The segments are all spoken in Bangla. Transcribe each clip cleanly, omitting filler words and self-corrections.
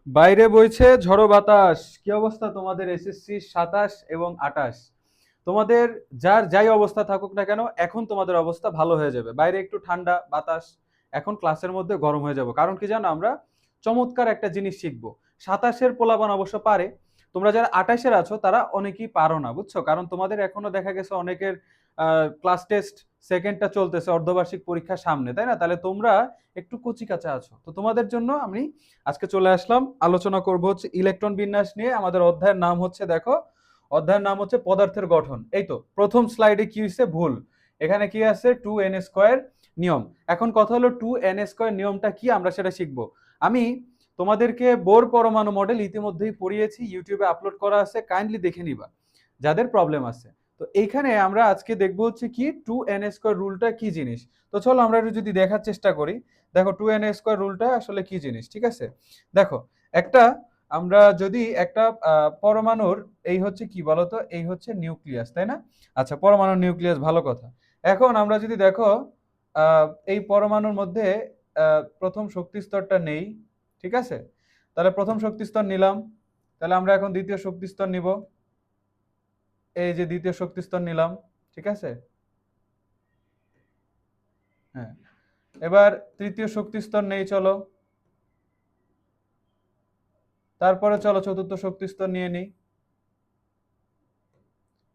বাইরে বইছে ঝড়ো বাতাস। কি অবস্থা তোমাদের এসএসসি 27 এবং 28? তোমাদের যার যাই অবস্থা থাকুক না কেন, এখন তোমাদের অবস্থা ভালো হয়ে যাবে। বাইরে একটু ঠান্ডা বাতাস, এখন ক্লাসের মধ্যে গরম হয়ে যাব। কারণ কি জানো, আমরা চমৎকার একটা জিনিস শিখবো। 27-এর পোলাপান অবশ্য পারে, তোমরা যারা 28-এর আছো তারা অনেকেই পারো না, বুঝছো? কারণ তোমাদের এখনো দেখা গেছে অনেকের ক্লাস টেস্ট সেকেন্ডটা চলতেছে, অর্ধবার্ষিক পরীক্ষা সামনে, তাই না? তাহলে তোমরা একটু কচি কাঁচা আছো, তো তোমাদের জন্য আমি আজকে চলে আসলাম। আলোচনা করব হচ্ছে ইলেকট্রন বিন্যাস নিয়ে। আমাদের অধ্যায়ের নাম হচ্ছে, দেখো, অধ্যায়ের নাম হচ্ছে পদার্থের গঠন। এই তো প্রথম স্লাইডে কি হয়েছে, ভুল। এখানে কি আছে, 2n² নিয়ম। এখন কথা হলো 2n² নিয়মটা কি, আমরা সেটা শিখবো। আমি তোমাদেরকে বোর পরমাণু মডেল ইতিমধ্যেই পড়িয়েছি, ইউটিউবে আপলোড করা আছে, কাইন্ডলি দেখে নিবা যাদের প্রবলেম আছে। তো এইখানে আমরা আজকে দেখবো হচ্ছে কি 2n² রুলটা কি জিনিস। তো চলো আমরা একটু যদি দেখার চেষ্টা করি। দেখো 2n² রুলটা আসলে কি জিনিস, ঠিক আছে? দেখো, একটা আমরা যদি একটা পরমাণুর, এই হচ্ছে কি বলতো, এই হচ্ছে নিউক্লিয়াস, তাই না? আচ্ছা, পরমাণুর নিউক্লিয়াস, ভালো কথা। এখন আমরা যদি দেখো এই পরমাণুর মধ্যে প্রথম শক্তি স্তরটা নেই, ঠিক আছে? তাহলে প্রথম শক্তি স্তর নিলাম, তাহলে আমরা এখন দ্বিতীয় শক্তি স্তর নিব। এই যে দ্বিতীয় শক্তি স্তর নিলাম, ঠিক আছে? হ্যাঁ, এবার তৃতীয় শক্তি স্তর নেই, চলো। তারপরে চলো চতুর্থ শক্তি স্তর নিয়ে নিই।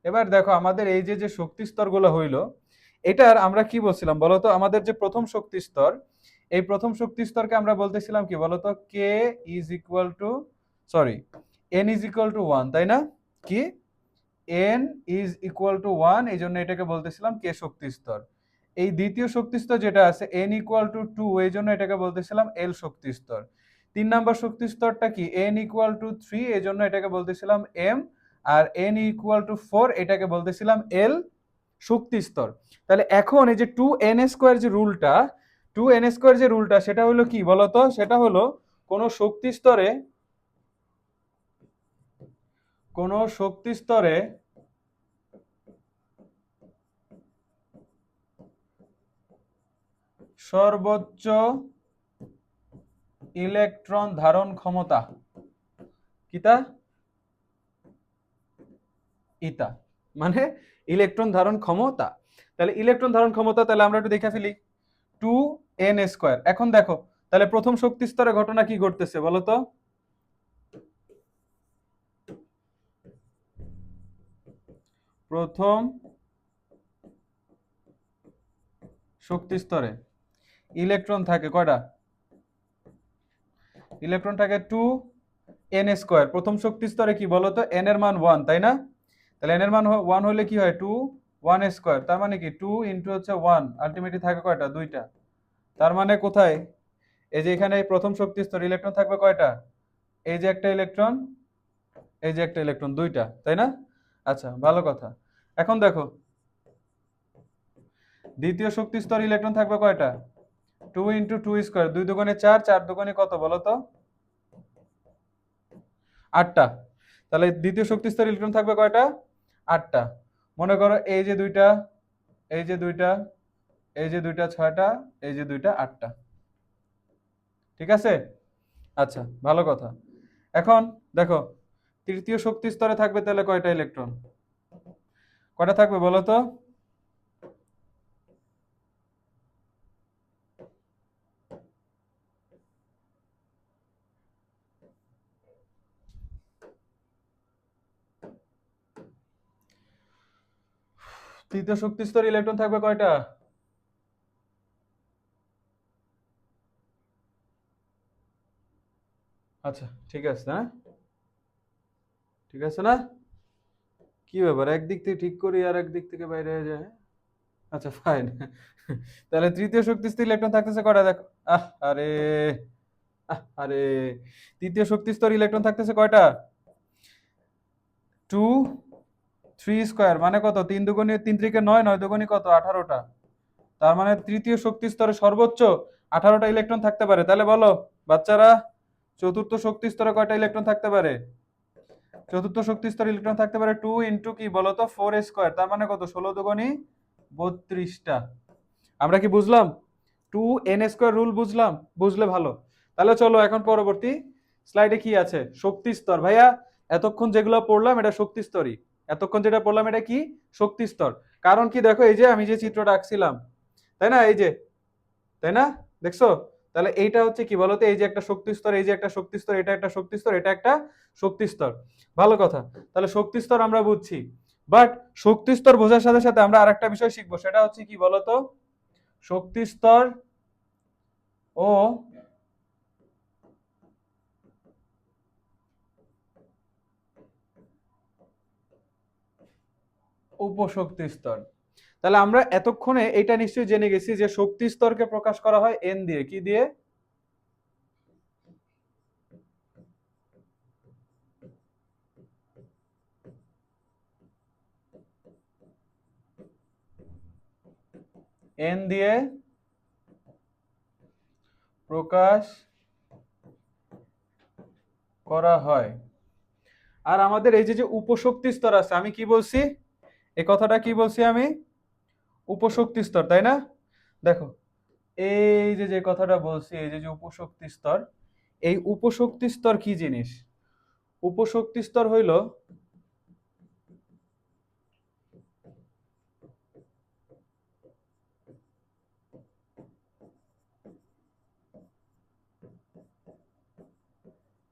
এবার দেখো আমাদের এই যে যে শক্তি স্তরগুলো হইলো, এটার আমরা কি বলছিলাম বলতো? আমাদের যে প্রথম শক্তি স্তর, এই প্রথম শক্তি স্তরকে আমরা বলতেছিলাম কি বলতো, K is equal to, sorry, N is equal to 1, তাই না? কি, এন ইজ ইকুয়াল টু 1, এই জন্য এটাকে বলতেছিলাম কে শক্তি স্তর। এই দ্বিতীয় শক্তি স্তর যেটা আছে, এন ইকুয়াল টু 2, এই জন্য এটাকে বলতেছিলাম এল শক্তি স্তর। 3 নম্বর শক্তি স্তরটা কি, এন ইকুয়াল টু 3, এই জন্য এটাকে বলতেছিলাম এম। আর এন ইকুয়াল টু 4, এটাকে বলতেছিলাম এল শক্তি স্তর। তাহলে এখন এই যে 2n² যে রুলটা, 2n² যে রুলটা, সেটা হলো কি বলতো? সেটা হলো কোন শক্তি স্তরে, কোন শক্তি স্তরে সর্বোচ্চ ইলেকট্রন ধারণ ক্ষমতা, কিতা, ইতা, মানে ইলেকট্রন ধারণ ক্ষমতা। তাহলে ইলেকট্রন ধারণ ক্ষমতা, তাহলে আমরা একটু দেখে ফেলি। 2n²। এখন দেখো, তাহলে প্রথম শক্তি স্তরে ঘটনা কি ঘটতেছে বলতো? প্রথম শক্তি স্তরে ইলেকট্রন থাকে কয়টা? ইলেকট্রন থাকে 2n²। প্রথম শক্তি স্তরে কি বলতো, n এর মান 1, তাই না? তাহলে n এর মান 1 হলে কি হয়, 1²। তার মানে কি 2 ইন্টু হচ্ছে 1, আলটিমেটলি থাকে কয়টা? দুইটা। তার মানে কোথায়, এই যে এখানে প্রথম শক্তি স্তর ইলেকট্রন থাকবে কয়টা? এই যে একটা ইলেকট্রন, এই যে একটা ইলেকট্রন, দুইটা, তাই না? আচ্ছা, ভালো কথা। এখন দেখো দ্বিতীয় শক্তি স্তর ইলেকট্রন থাকবে কয়টা? 2 ইন্টু 2², 2 দুগুণে 4, 4 দুগুণে কত বলো তো? 8টা। তাহলে দ্বিতীয় শক্তি স্তর ইলেকট্রন থাকবে কয়টা? 8টা। মনে করো এই যে দুইটা, এই যে দুইটা, এই যে দুইটা 6টা, এই যে দুইটা 8টা, ঠিক আছে? আচ্ছা, ভালো কথা। এখন দেখো তৃতীয় শক্তি স্তরে থাকবে তাহলে কয়টা ইলেকট্রন? কয়টা থাকবে বলো তো? তৃতীয় শক্তি স্তরে ইলেকট্রন থাকবে কয়টা? আচ্ছা, ঠিক আছে না? ঠিক আছে না? কি ব্যাপার, একদিক থেকে ঠিক করি আর একদিক থেকে বাইরে হয়ে যায়? আচ্ছা, ফাইন। তাহলে তৃতীয় শক্তি স্তর ইলেকট্রন থাকতেছে কয়টা দেখো। আরে, আরে, তৃতীয় শক্তি স্তর ইলেকট্রন থাকতেছে কয়টা? 2 3² মানে কত? 3 দুগুণে 3 × 3 = 9, 9 দুগুণে কত? 18টা। তার মানে তৃতীয় শক্তি স্তরে সর্বোচ্চ 18টা ইলেকট্রন থাকতে পারে। তাহলে বলো বাচ্চারা, চতুর্থ শক্তি স্তরে কয়টা ইলেকট্রন থাকতে পারে? চতুর্থ শক্তি স্তরে ইলেকট্রন থাকতে পারে 2 ইন্টু কি বলতো, 4² তার মানে কত? 16 দুগুণে 32টা। আমরা কি বুঝলাম? 2n² রুল বুঝলাম? বুঝলে ভালো। তাহলে চলো এখন পরবর্তী স্লাইডে কি আছে? শক্তি স্তর। ভাইয়া এতক্ষণ যেগুলো পড়লাম এটা শক্তি স্তরই। এতক্ষণ যেটা পড়লাম এটা কি? শক্তি স্তর। কারণ কি দেখো, এই যে আমি যে চিত্রটা আঁকছিলাম, তাই না? এই যে, তাই না? দেখছো? তাহলে এইটা হচ্ছে কি বলতো? এই যে একটা শক্তি স্তর, এই যে একটা শক্তি স্তর, এটা একটা শক্তি স্তর, এটা একটা শক্তি স্তর। ভালো কথা। তাহলে শক্তি স্তর আমরা বুঝছি, বাট শক্তি স্তর বোঝার সাথে সাথে আমরা আরেকটা বিষয় শিখবো, সেটা হচ্ছে কি বলতো? শক্তি স্তর ও উপশক্তি স্তর। তাহলে আমরা এতক্ষণে এটা নিশ্চয়ই জেনে গেছি যে শক্তি স্তরকে প্রকাশ করা হয় এন দিয়ে। কি দিয়ে? এন দিয়ে প্রকাশ করা হয়। আর আমাদের এই যে যে উপশক্তি স্তর আছে, আমি কি বলছি? এই কথাটা কি বলছি আমি? উপশক্তি স্তর, তাই না? দেখো, এই যে যে কথাটা বলছি, এই যে যে উপশক্তি স্তর, এই উপশক্তি স্তর কি জিনিস? উপশক্তি স্তর হইল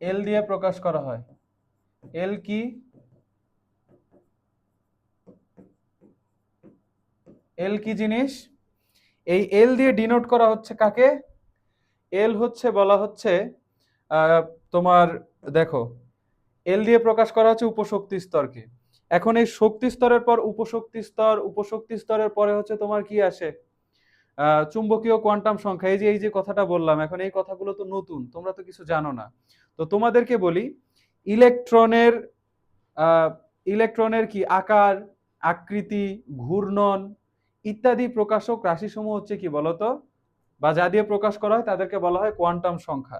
এল দিয়ে প্রকাশ করা হয়। এল কি? এল কি জিনিস? এই এল দিয়ে ডিনোট করা হচ্ছে কাকে? এল হচ্ছে, বলা হচ্ছে আহ, তোমার, দেখো, এল দিয়ে প্রকাশ করা হচ্ছে উপশক্তি স্তরকে। এখন এই শক্তি স্তরের পর উপশক্তি স্তর, উপশক্তি স্তরের পরে হচ্ছে তোমার কি আসে? চুম্বকীয় কোয়ান্টাম সংখ্যা। এই যে কথাটা বললাম, এখন এই কথাগুলো তো নতুন, তোমরা তো কিছু জানো না। তো তোমাদেরকে বলি, ইলেকট্রনের আহ, ইলেকট্রনের কি আকার, আকৃতি, ঘূর্ণন ইত্যাদি প্রকাশক রাশিসমূহ হচ্ছে কি বলতো, বা যা দিয়ে প্রকাশ করা হয় তাদেরকে বলা হয় কোয়ান্টাম সংখ্যা।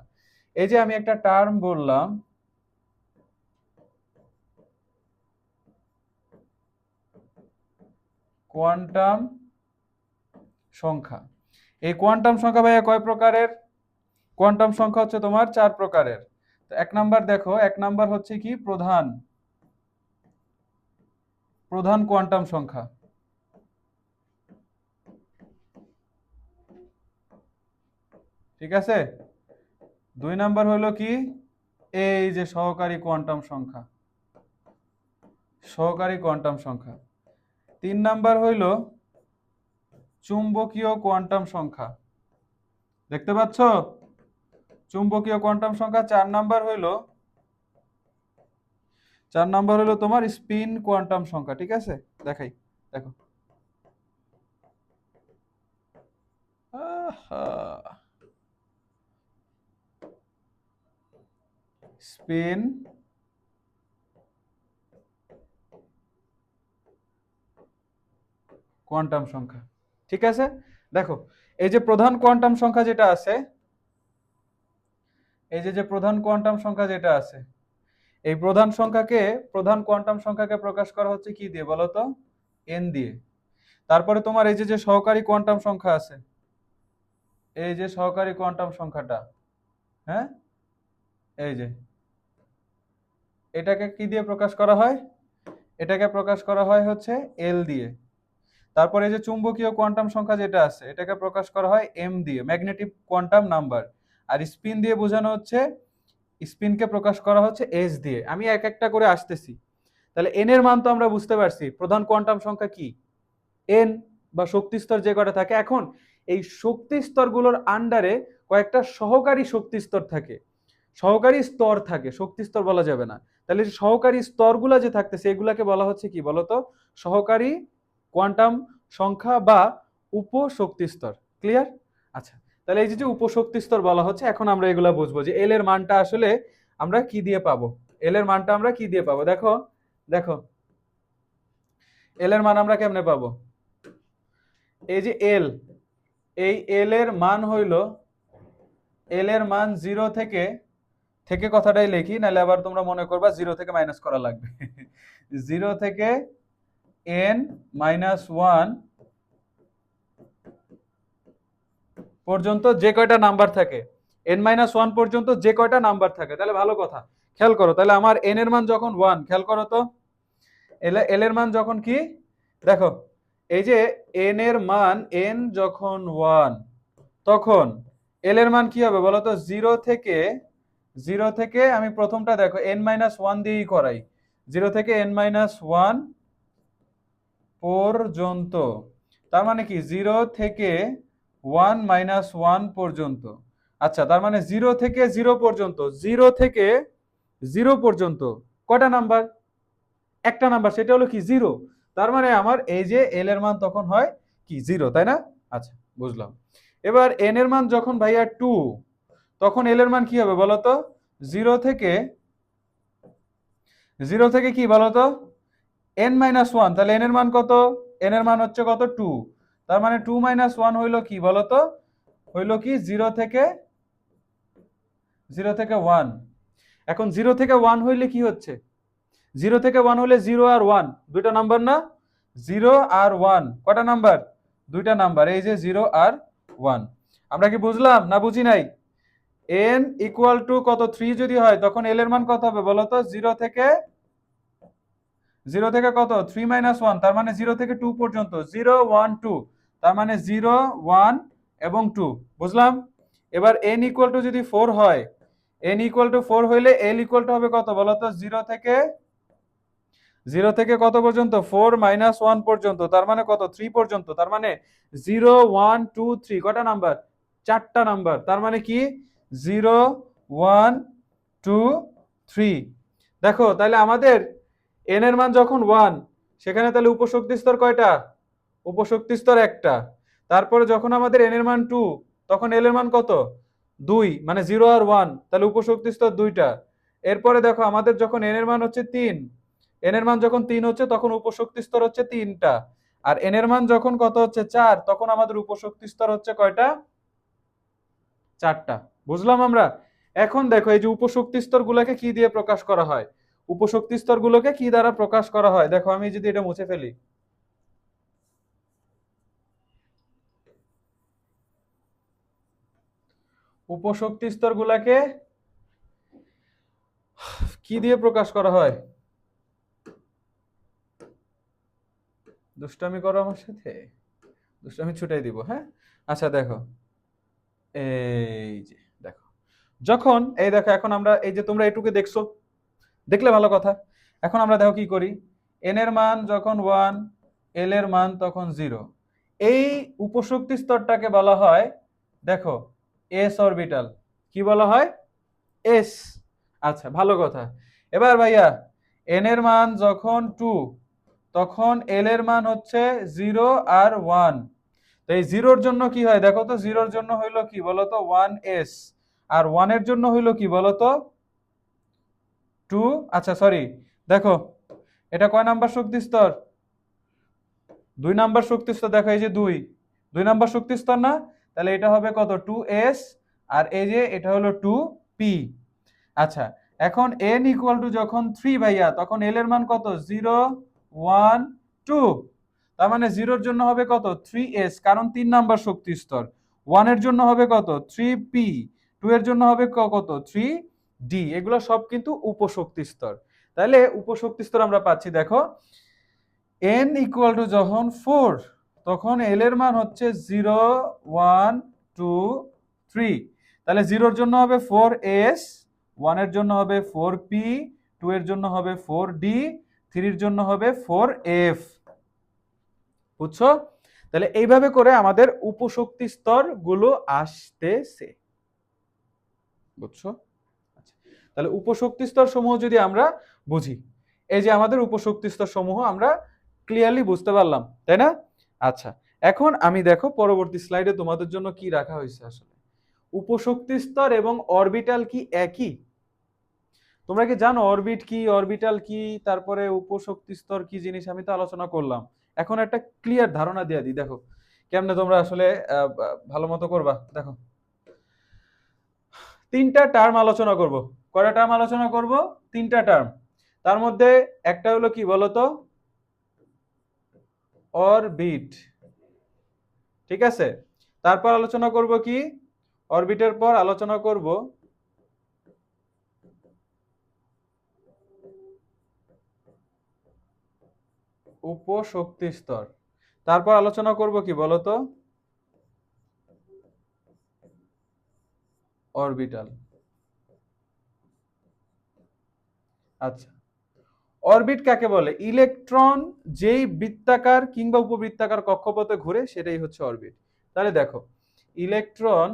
এই যে আমি একটা টার্ম বললাম, কোয়ান্টাম সংখ্যা। এই কোয়ান্টাম সংখ্যা ভাইয়া কয় প্রকারের? কোয়ান্টাম সংখ্যা হচ্ছে তোমার 4 প্রকারের। তো এক নাম্বার দেখো, এক নাম্বার হচ্ছে কি প্রধান, প্রধান কোয়ান্টাম সংখ্যা। ঠিক আছে? 2 নাম্বার হলো কি? এই যে সহকারী কোয়ান্টাম সংখ্যা, সহকারী কোয়ান্টাম সংখ্যা। 3 নাম্বার হইল চুম্বকীয় কোয়ান্টাম সংখ্যা। দেখতে পাচ্ছ? চুম্বকীয় কোয়ান্টাম সংখ্যা। 4 নাম্বার হলো তোমার স্পিন কোয়ান্টাম সংখ্যা। ঠিক আছে? দেখাই, দেখো। স্পিন কোয়ান্টাম সংখ্যা। ঠিক আছে? দেখো, এই যে প্রধান কোয়ান্টাম সংখ্যা যেটা আছে, এই যে যে প্রধান কোয়ান্টাম সংখ্যা যেটা আছে, এই প্রধান কোয়ান্টাম সংখ্যাকে প্রকাশ করা হচ্ছে কি দিয়ে বলতো? এন দিয়ে। তারপরে তোমার এই যে যে সহকারী কোয়ান্টাম সংখ্যা আছে, এই যে সহকারী কোয়ান্টাম সংখ্যাটা, হ্যাঁ, এই যে, এটাকে কি দিয়ে প্রকাশ করা হয়? এটাকে প্রকাশ করা হয় হচ্ছে এল দিয়ে। তারপরে এই যে চুম্বকীয় কোয়ান্টাম সংখ্যা যেটা আছে, এটাকে প্রকাশ করা হয় এম দিয়ে, ম্যাগনেটিক কোয়ান্টাম নাম্বার। আর স্পিন দিয়ে বোঝানো হচ্ছে, স্পিনকে প্রকাশ করা হচ্ছে এস দিয়ে। আমি এক একটা করে আসতেছি। তাহলে এন এর মান তো আমরা বুঝতে পারছি, প্রধান কোয়ান্টাম সংখ্যা কি? এন, বা শক্তি স্তর যে কটা থাকে। এখন এই শক্তি স্তরগুলোর আন্ডারে কয়েকটা সহকারী শক্তি স্তর থাকে, সহকারী স্তর থাকে, শক্তি স্তর বলা যাবে না। তাহলে সহকারী স্তরগুলা যে থাকতেছে এগুলাকে বলা হচ্ছে কি বলতো? সহকারী কোয়ান্টাম সংখ্যা বা উপশক্তি স্তর। ক্লিয়ার? আচ্ছা, তাহলে এই যে যে উপশক্তি স্তর বলা হচ্ছে, এখন আমরা এগুলা বুঝবো যে এল এর মানটা আসলে আমরা কি দিয়ে পাবো। এল এর মানটা আমরা কি দিয়ে পাবো? দেখো, দেখো, এল এর মান আমরা কেমনে পাবো? এই যে এল, এই এল এর মান হইল, এল এর মান 0 থেকে, থেকে কথাটাই লিখি, নাহলে আবার তোমরা মনে করবা 0 থেকে মাইনাস করা লাগবে। 0 থেকে n-1 পর্যন্ত যে কয়টা নাম্বার থাকে, n-1 পর্যন্ত যে কয়টা নাম্বার থাকে। তাহলে ভালো কথা, খেয়াল করো, তাহলে আমার n এর মান যখন 1, খেয়াল করো তো l এর মান যখন কি, দেখো এই যে n এর মান n যখন 1, তখন l এর মান কি হবে বলো তো? 0 থেকে আমি প্রথমটা দেখো n-1 দিয়েই করাই, 0 থেকে n-1 পর্যন্ত, তার মানে কি 0 থেকে 1-1 পর্যন্ত। আচ্ছা, তার মানে 0 থেকে 0 পর্যন্ত, 0 থেকে 0 পর্যন্ত কয়টা নাম্বার? একটা নাম্বার, সেটা হলো কি 0। তার মানে আমার এই যে l এর মান তখন হয় কি 0, তাই না? আচ্ছা, বুঝলাম। এবার n এর মান যখন ভাইয়া 2, তখন l এর মান কি হবে বলো তো? 0 থেকে 0 থেকে কি বলো তো? n-1, তাহলে n এর মান কত? n এর মান হচ্ছে কত? 2। তার মানে 2-1 হইলো কি বলো তো? হইলো কি 0 থেকে 1। এখন 0 থেকে 1 হইলে কি হচ্ছে? 0 থেকে 1 হলে 0 আর 1 দুইটা নাম্বার না? 0 আর 1 কয়টা নাম্বার? দুইটা নাম্বার, এই যে 0 আর 1। আমরা কি বুঝলাম না বুঝি নাই? n ইকুয়াল টু কত 3 যদি হয়, তখন l এর মান কত হবে বলো তো? 0 থেকে কত? 3-1, তার মানে 0 থেকে 2 পর্যন্ত, 0 1 2, তার মানে 0 1 এবং 2। বুঝলাম? এবার n ইকুয়াল টু যদি 4 হয়, n ইকুয়াল টু 4 হইলে l ইকুয়াল টু হবে কত বলো তো? 0 থেকে কত পর্যন্ত? 4-1 পর্যন্ত, তার মানে কত? 3 পর্যন্ত। তার মানে 0 1 2 3 কয়টা নাম্বার? চারটা নাম্বার। তার মানে কি 0 1 2 3। দেখো তাহলে আমাদের n এর মান যখন 1, সেখানে তাহলে উপশক্তি স্তর কয়টা? উপশক্তি স্তর একটা। তারপরে যখন আমাদের n এর মান 2, তখন l এর মান কত? 2, মানে 0 আর 1, তাহলে উপশক্তি স্তর দুইটা। এরপরে দেখো আমাদের যখন n এর মান হচ্ছে 3, n এর মান যখন 3 হচ্ছে, তখন উপশক্তি স্তর হচ্ছে তিনটা। আর n এর মান যখন কত হচ্ছে 4, তখন আমাদের উপশক্তি স্তর হচ্ছে কয়টা? চারটা। বুঝলাম আমরা? এখন দেখো এই যে উপশক্তি স্তর গুলোকে কি দিয়ে প্রকাশ করা হয়? উপশক্তি স্তর গুলোকে কি দ্বারা প্রকাশ করা হয়? দেখো আমি যদি এটা মুছে ফেলি, উপশক্তি স্তর গুলাকে কি দিয়ে প্রকাশ করা হয়? দুষ্টামি করো আমার সাথে? দুষ্টামি ছুটাই দিব, হ্যাঁ? আচ্ছা দেখো, এই যে দেখো, যখন এই দেখো, এখন আমরা এই যে তোমরা এটুকু দেখছো, দেখলে ভালো কথা। এখন আমরা দেখো কি করি, n এর মান যখন 1, l এর মান তখন 0, এই উপশক্তি স্তরটাকে বলা হয়, দেখো, s অরবিটাল। কি বলা হয়? s। আচ্ছা, ভালো কথা। এবার ভাইয়া n এর মান যখন 2, তখন l এর মান হচ্ছে 0 আর 1। তো এই 0-র জন্য কি হয় দেখো তো? 0-র জন্য হইলো কি বলতো? 1s। আর 1 এর জন্য হইলো কি বলতো? 2। আচ্ছা সরি, দেখো এটা কয় নাম্বার শক্তি স্তর? 2 নাম্বার শক্তি স্তর। দেখো এই যে 2 নাম্বার শক্তি স্তর না? তাহলে এটা হবে কত? 2s। আর এই যে এটা হলো 2p। আচ্ছা, এখন n ইকুয়াল টু যখন 3 ভাইয়া, তখন l এর মান কত? 0 1 2। তার মানে 0-র জন্য হবে কত? 3s, কারণ 3 নাম্বার শক্তি স্তর। 1 এর জন্য হবে কত? 3p। 2 এর জন্য হবে কত? 3d। এগুলো সব কিন্তু উপশক্তি স্তর। তাহলে উপশক্তি স্তর আমরা পাচ্ছি, দেখো n ইকুয়াল টু যখন 4, তখন l এর মান হচ্ছে 0 1 2 3। তাহলে 0-র জন্য হবে 4s, 1 এর জন্য হবে 4p, 2 এর জন্য হবে 4d, 3 এর জন্য হবে 4f। বুঝছো? তাহলে এইভাবে করে আমাদের উপশক্তি স্তর গুলো আসতেছে। বুঝছো? আচ্ছা, তাহলে উপশক্তি স্তর সমূহ যদি আমরা বুঝি, এই যে আমাদের উপশক্তি স্তর সমূহ আমরা ক্লিয়ারলি বুঝতে পারলাম, তাই না? আচ্ছা, এখন আমি দেখো পরবর্তী স্লাইডে তোমাদের জন্য কি রাখা হয়েছে। আসলে উপশক্তি স্তর এবং অরবিটাল কি একই? তোমরা কি জানো অরবিট কি, অরবিটাল কি, তারপরে উপশক্তি স্তর কি জিনিস? আমি তো আলোচনা করলাম। এখন একটা ক্লিয়ার ধারণা দিয়ে দিই, দেখো কেমনে তোমরা আসলে ভালো মতো করবা। দেখো, তিনটা টার্ম আলোচনা করব। কয়টা টার্ম আলোচনা করব? তিনটা টার্ম। তার মধ্যে একটা হলো কি বলতো? অরবিট। ঠিক আছে? তারপর আলোচনা করব কি? অরবিটের পর আলোচনা করব উপশক্তি স্তর। তারপর আলোচনা করব কি বলতো, অরবিটাল। আচ্ছা, অরবিট কাকে বলে? ইলেকট্রন যেই বৃত্তাকার কিংবা উপবৃত্তাকার কক্ষপথে ঘুরে সেটাই হচ্ছে অরবিট। তাহলে দেখো, ইলেকট্রন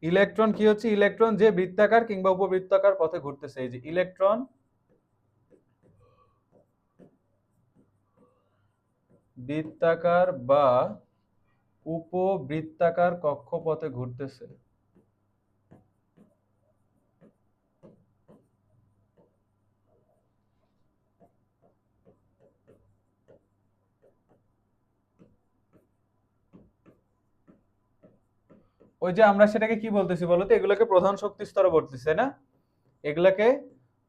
ইলেকট্রন কি হচ্ছে? ইলেকট্রন যে বৃত্তাকার কিংবা উপবৃত্তাকার পথে ঘুরতেছে। এই যে ইলেকট্রন বৃত্তাকার বা উপবৃত্তাকার কক্ষপথে ঘুরতেছে। ওই যে আমরা সেটাকে কি বলতেছি বলতো? এগুলোকে প্রধান শক্তি স্তর বলতেছি, তাই না? এগুলাকে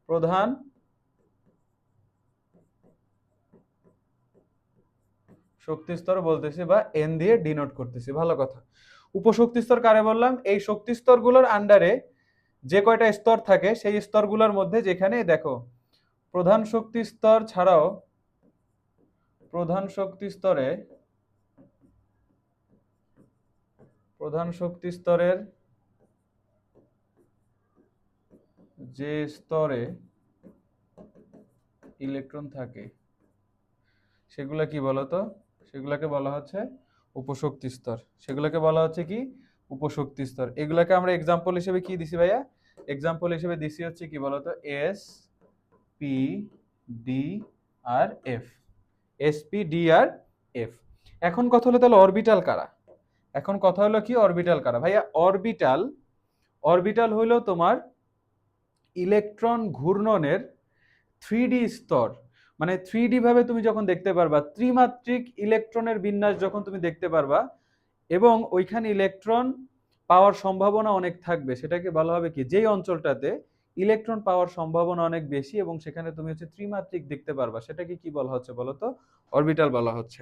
প্রধান শক্তি স্তর বলতেছি, বা এন দিয়ে ডিনোট করতেছি। ভালো কথা। উপশক্তি স্তর কারে বললাম? এই শক্তি স্তরগুলোর আন্ডারে যে কয়টা স্তর থাকে সেই স্তরগুলোর মধ্যে যেখানে দেখো প্রধান শক্তি স্তর ছাড়াও প্রধান শক্তি স্তরে প্রধান শক্তি স্তরের যে স্তরে ইলেকট্রন থাকে সেগুলা কি বলতো? সেগুলাকে বলা হচ্ছে উপশক্তি স্তর। সেগুলোকে বলা হচ্ছে কি? উপশক্তি স্তর। এগুলাকে আমরা এক্সাম্পল হিসেবে কি দিছি ভাইয়া? এক্সাম্পল হিসেবে দিছি হচ্ছে কি বলতো? এস, পি, ডি আর এফ। এস, পি, ডি আর এফ। এখন কথা হলো তাহলে অরবিটাল কারা? এখন কথা হলো কি অরবিটাল কারা ভাইয়া? অরবিটাল অরবিটাল হলো তোমার ইলেকট্রন ঘূর্ণনের 3D স্তর। মানে 3D ভাবে তুমি যখন দেখতে পারবা, ত্রিমাত্রিক ইলেকট্রনের বিন্যাস যখন তুমি দেখতে পারবা, এবং ওইখানে ইলেকট্রন পাওয়ার সম্ভাবনা অনেক থাকবে, সেটাকে বলা হবে কি? যেই অঞ্চলটাতে ইলেকট্রন পাওয়ার সম্ভাবনা অনেক বেশি এবং সেখানে তুমি হচ্ছে ত্রিমাত্রিক দেখতে পারবা, সেটাকে কি বলা হচ্ছে বলতো? অরবিটাল বলা হচ্ছে।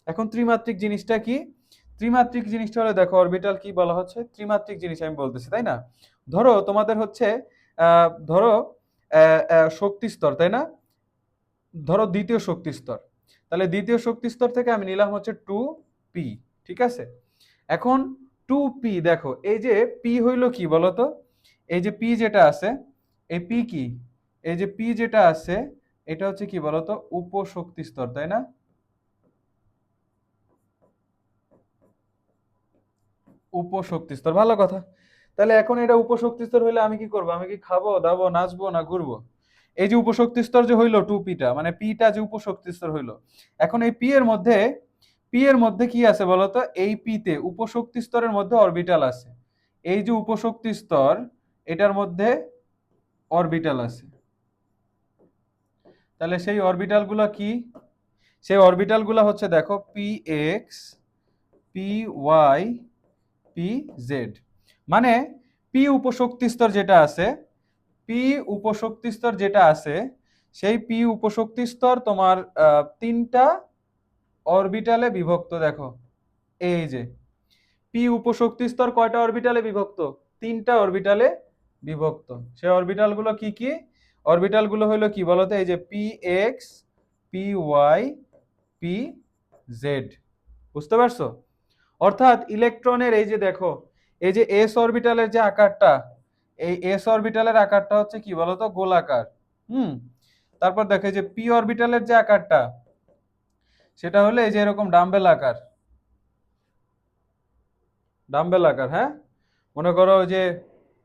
এখন ত্রিমাত্রিক জিনিসটা কি? ত্রিমাত্রিক জিনিসটা হলো, দেখো অরবিটাল কি বলা হচ্ছে? ত্রিমাত্রিক জিনিস আমি বলতেছি, তাই না? ধরো তোমাদের হচ্ছে ধরো শক্তি স্তর, তাই না? ধরো দ্বিতীয় শক্তি স্তর। তাহলে দ্বিতীয় শক্তি স্তর থেকে আমি নিলাম হচ্ছে 2p। ঠিক আছে? এখন 2p, দেখো এই যে p হইলো কি বলতো? এই যে p যেটা আছে, এই p কি? এই যে p যেটা আছে এটা হচ্ছে কি বলতো? উপশক্তি স্তর, তাই না? উপশক্তি স্তর, ভালো কথা। তাহলে এখন এটা উপশক্তি স্তর হইলে আমি কি করবো? আমি কি খাবো দাবো, নাচবো, না ঘুরবো? এই যে উপশক্তি স্তর যে হইলো 2p টা, মানে p টা যে উপশক্তি স্তর হইলো, এখন এই p এর মধ্যে কি আছে বলতো? এই p তে উপশক্তি স্তরের মধ্যে অরবিটাল আছে। এই যে উপশক্তি স্তর, এটার মধ্যে অরবিটাল আছে। তাহলে সেই অরবিটাল গুলা কি? সেই অরবিটাল গুলা হচ্ছে দেখো p x, p y, p z. মানে পি উপশক্তি স্তর যেটা আছে, পি উপশক্তি স্তর যেটা আছে, সেই পি উপশক্তি স্তর তোমার তিনটা অরবিটালে বিভক্ত। দেখো এই যে পি উপশক্তি স্তর কয়টা অরবিটালে বিভক্ত? তিনটা অরবিটালে বিভক্ত। সেই অরবিটাল গুলো কি কি? অরবিটাল গুলো হলো কি বলতো? এই যে p x, p y, p z. বুঝতে পারছো? অর্থাৎ ইলেকট্রনের এই যে দেখো, এই যে এস অরবিটালের যে আকারটা, এই এস অরবিটালের আকারটা হচ্ছে কি বলতো? গোলাকার। হুম। তারপর দেখো এই যে পি অরবিটালের যে আকারটা, সেটা হলো এই যে এরকম ডাম্বেল আকার। ডাম্বেল আকার, হ্যাঁ। মনে করো যে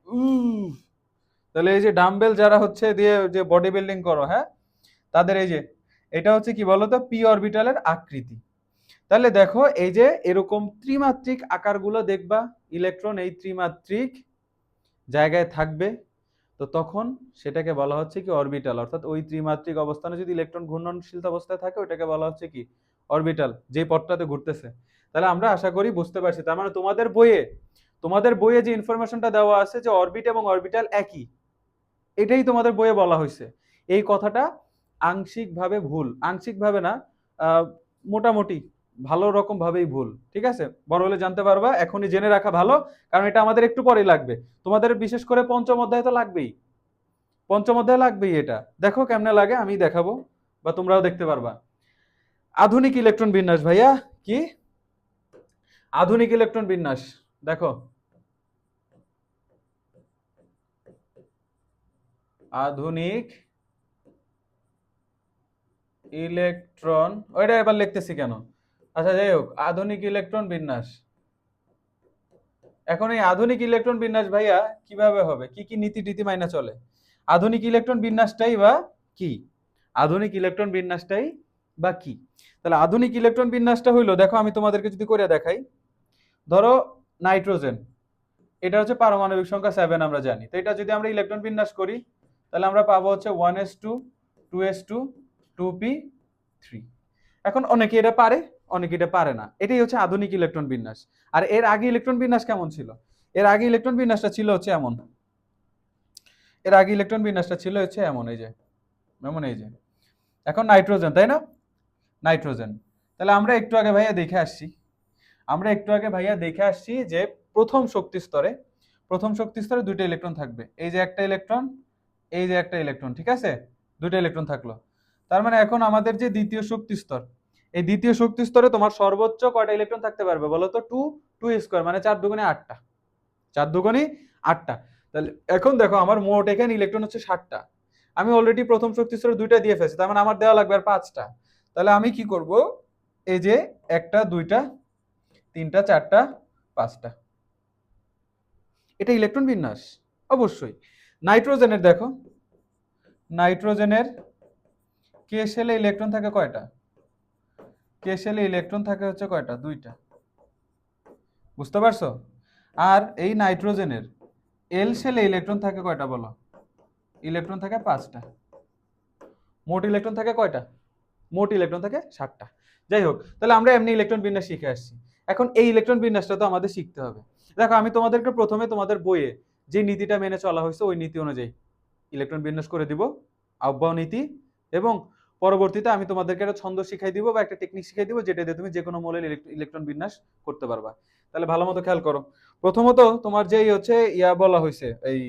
উহ, তাহলে এই যে ডাম্বেল যারা হচ্ছে দিয়ে যে বডি বিল্ডিং করো, হ্যাঁ, তাদের এই যে এটা হচ্ছে কি বলতো? পি অরবিটালের আকৃতি। তাহলে দেখো এই যে এরকম ত্রিমাত্রিক আকারগুলো দেখবা, ইলেকট্রন এই ত্রিমাত্রিক জায়গায় থাকবে, তো তখন সেটাকে বলা হচ্ছে কি? অরবিটাল। অর্থাৎ ওই ত্রিমাত্রিক অবস্থানে যদি ইলেকট্রন ঘূর্ণনশীল অবস্থায় থাকে, ওইটাকে বলা হচ্ছে কি? অরবিটাল, যে পথটাতে ঘুরতেছে। তাহলে আমরা আশা করি বুঝতে পারছি। তার মানে তোমাদের বইয়ে যে ইনফরমেশনটা দেওয়া আছে যে অরবিট এবং অরবিটাল একই, এটাই তোমাদের বইয়ে বলা হয়েছে। এই কথাটা আংশিকভাবে ভুল, আংশিকভাবে না, আহ, মোটামুটি ভালো রকম ভাবেই ভুল, ঠিক আছে? বড় হলে জানতে পারবা, এখনই জেনে রাখা ভালো, কারণ এটা আমাদের একটু পরেই লাগবে। তোমাদের বিশেষ করে পঞ্চম অধ্যায়ে তো লাগবেই, পঞ্চম অধ্যায়ে লাগবেই এটা। দেখো কেমনে লাগে, আমি দেখাবো বা তোমরাও দেখতে পারবা। আধুনিক ইলেকট্রন বিন্যাস ভাইয়া, কি আধুনিক ইলেকট্রন বিন্যাস? দেখো, আধুনিক ইলেকট্রন, ওইটা এবার লিখতেছি কেন? আচ্ছা যাই হোক, আধুনিক ইলেকট্রন বিন্যাস। এখন এই আধুনিক ইলেকট্রন বিন্যাস ভাইয়া কিভাবে হবে, কি কি নীতি টিতি মাইনা চলে? আধুনিক ইলেকট্রন বিন্যাসটাই বা কি? আধুনিক ইলেকট্রন বিন্যাসটাই বা কি? তাহলে আধুনিক ইলেকট্রন বিন্যাসটা হইলো, দেখো আমি তোমাদেরকে যদি করে দেখাই, ধরো নাইট্রোজেন, এটা হচ্ছে পারমাণবিক সংখ্যা 7 আমরা জানি। তো এটা যদি আমরা ইলেকট্রন বিন্যাস করি, তাহলে আমরা পাবো হচ্ছে 1s2 2s2 2p3। এখন অনেকে এটা পারে, অনেকে এটা পারে না, এটাই হচ্ছে আধুনিক ইলেকট্রন বিন্যাস। আর এর আগে ইলেকট্রন বিন্যাস কেমন ছিল? এর আগে ইলেকট্রন বিন্যাসটা ছিল হচ্ছে এমন, এর আগে ইলেকট্রন বিন্যাসটা ছিল হচ্ছে এমন, এই যে এমন, এই যে এখন নাইট্রোজেন, তাই না? নাইট্রোজেন। তাহলে আমরা একটু আগে ভাইয়া দেখে আসছি, আমরা একটু আগে ভাইয়া দেখে আসছি যে প্রথম শক্তি স্তরে, প্রথম শক্তি স্তরে দুইটা ইলেকট্রন থাকবে, এই যে একটা ইলেকট্রন, এই যে একটা ইলেকট্রন, ঠিক আছে? দুইটা ইলেকট্রন থাকলো। তার মানে এখন আমাদের যে দ্বিতীয় শক্তি স্তর, এই দ্বিতীয় শক্তি স্তরে তোমার সর্বোচ্চ কয়টা ইলেকট্রন থাকতে পারবে বলো তো? টু, টু স্কোয়ার মানে 4 দুগুণে 8টা, 4 দুগুণে 8টা। তাহলে এখন দেখো আমার মোট এখানে ইলেকট্রন হচ্ছে 60টা, আমি অলরেডি প্রথম শক্তি স্তরে দুইটা দিয়ে ফেলছি, তার মানে আমার দেওয়া লাগবে আর 5টা। তাহলে আমি কি করব, এই যে একটা, দুইটা, তিনটা, চারটা, 5টা, এটা ইলেকট্রন বিন্যাস। অবশ্যই। নাইট্রোজেনের দেখো, নাইট্রোজেনের কে শেলে ইলেকট্রন থাকে কয়টা? কে শেলে ইলেকট্রন থাকে হচ্ছে কয়টা? দুইটা। বুঝতে পারছো? আর এই নাইট্রোজেনের এল শেলে ইলেকট্রন থাকে কয়টা বলো? ইলেকট্রন থাকে 5টা। মোট ইলেকট্রন থাকে কয়টা? মোট ইলেকট্রন থাকে 60টা। যাই হোক, তাহলে আমরা এমনি ইলেকট্রন বিন্যাস শিখে আসছি। এখন এই ইলেকট্রন বিন্যাসটা তো আমাদের শিখতে হবে। দেখো আমি তোমাদেরকে প্রথমে তোমাদের বইয়ে যে নীতিটা মেনে চলা হয়েছে ওই নীতি অনুযায়ী ইলেকট্রন বিন্যাস করে দিব, আহ্বাও নীতি, এবং পরবর্তীতে আমি তোমাদেরকে একটা ছন্দ শিখাই দিব বা একটা টেকনিক শিখাই দিব, যেটা দিয়ে তুমি যে কোনো মৌলের ইলেকট্রন বিন্যাস করতে পারবা। তাহলে ভালো মতো খেয়াল করো। প্রথমত তোমার যেই হচ্ছে ইয়া বলা হয়েছে, এই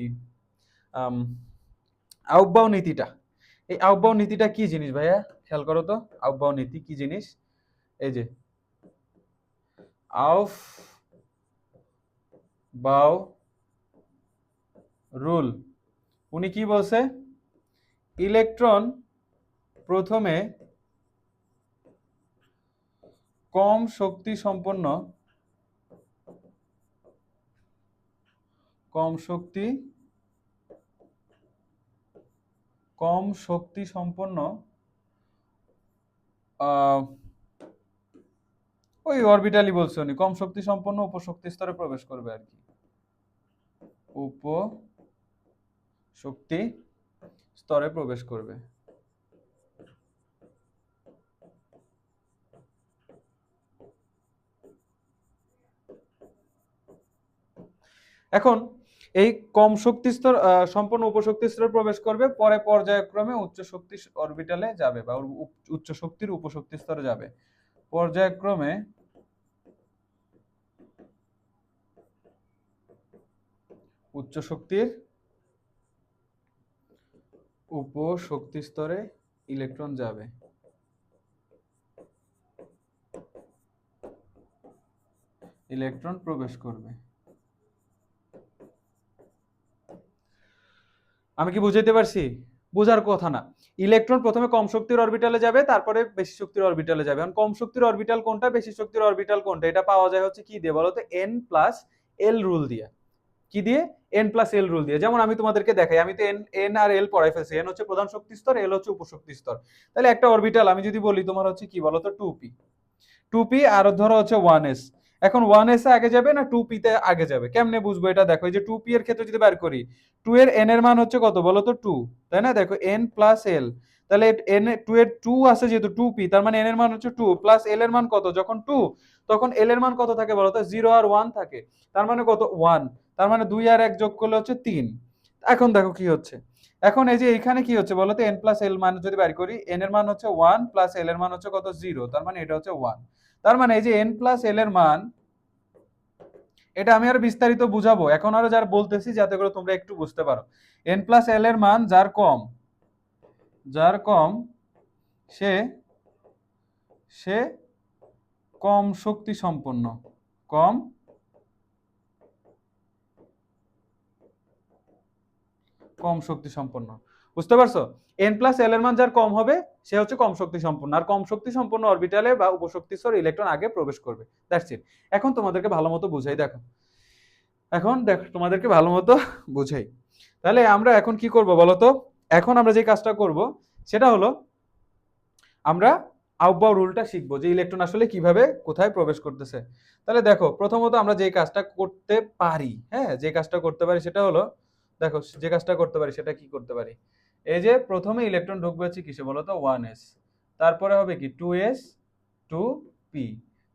আহ্বাও নীতিটা, এই আহ্বাও নীতিটা কি জিনিস ভাইয়া? খেয়াল করো তো, আহ্বাও নীতি কি জিনিস? এই যে আউফ বাও রুল, উনি কি বলছে? ইলেকট্রন প্রথমে কম শক্তি সম্পন্ন, কম শক্তি, কম শক্তি সম্পন্ন ওই অরবিটালি বলছে উনি, কম শক্তি সম্পন্ন উপশক্তি স্তরে প্রবেশ করবে আর কি, উপশক্তি স্তরে প্রবেশ করবে। এখন এই কম শক্তি স্তর সম্পন্ন উপশক্তি স্তরে প্রবেশ করবে, পরে পর্যায়ক্রমে উচ্চ শক্তি অরবিটালে যাবে বা উচ্চ শক্তির উপশক্তি স্তরে যাবে। পর্যায়ক্রমে উচ্চ শক্তির উপশক্তি স্তরে ইলেকট্রন যাবে। ইলেকট্রন প্রবেশ করবে। আমি কি বুঝাইতে পারছি? বোঝার কথা না। ইলেকট্রন প্রথমে কম শক্তির অরবিটালে যাবে, তারপরে বেশি শক্তির অরবিটালে যাবে। এখন কম শক্তির অরবিটাল কোনটা, বেশি শক্তির অরবিটাল কোনটা, এটা পাওয়া যায় হচ্ছে কি দিয়ে বলো তো? এন প্লাস এল রুল দিয়ে। কি দিয়ে? এন প্লাস এল রুল দিয়ে। যেমন আমি তোমাদেরকে দেখাই, আমি তো এন এন আর এল পড়াই ফেলছি। এন হচ্ছে প্রধান শক্তি স্তর, এল হচ্ছে উপশক্তি স্তর। তাহলে একটা অরবিটাল আমি যদি বলি তোমার হচ্ছে কি বলতো? 2p, 2p, আর ধরো হচ্ছে 1s। এখন 1s এ আগে যাবে না 2p তে আগে যাবে, কেমনে বুঝবো এটা? দেখো এই যে 2p এর ক্ষেত্রে যদি বের করি, 2 এর n এর মান হচ্ছে কত বলো তো? 2, তাই না? দেখো n প্লাস l, তাহলে n 2 এর 2 আছে যেহেতু 2p, তার মানে n এর মান হচ্ছে 2 প্লাস l এর মান কত? যখন 2 তখন l এর মান কত থাকে বলো তো? 0 আর 1 থাকে। তার মানে কত? 1। তার মানে 2 আর 1 যোগ করলে হচ্ছে 3। এখন দেখো কি হচ্ছে, এখন এই যে এখানে কি হচ্ছে বলতো? n প্লাস l মান যদি বের করি, n এর মান হচ্ছে 1 প্লাস l এর মান হচ্ছে কত? 0, তার মানে এটা হচ্ছে 1। তার মানে এই যে n প্লাস এল এর মান, এটা আমি আরো বিস্তারিত বুঝাবো, এখন আরো যারা বলতেছি যাতে করে তোমরা একটু বুঝতে পারো। n প্লাস এল এর মান যার কম সে সে কম শক্তি সম্পন্ন, কম কম শক্তি সম্পন্ন। বুঝতে পারছো? n প্লাস এল এর মান যার কম হবে সে হচ্ছে কম শক্তি সম্পন্ন, আর কম শক্তি সম্পন্ন অরবিটালে বা উপশক্তি স্তর ইলেকট্রন আগে প্রবেশ করবে। That's it. এখন তোমাদেরকে ভালো মতো বুঝাই, দেখো এখন দেখো তোমাদেরকে ভালো মতো বুঝাই। তাহলে আমরা এখন কি করব বলো তো? এখন আমরা যে কাজটা করব সেটা হলো আমরা আউটবাউ রুলটা শিখবো, যে ইলেকট্রন আসলে কিভাবে কোথায় প্রবেশ করতেছে। তাহলে দেখো প্রথমত আমরা যে কাজটা করতে পারি, হ্যাঁ যে কাজটা করতে পারি সেটা হলো, দেখো যে কাজটা করতে পারি সেটা কি করতে পারি। এই যে প্রথমে ইলেকট্রন ঢুকবে হচ্ছে কিসে বলো তো, 1s, তারপরে হবে কি 2s 2p,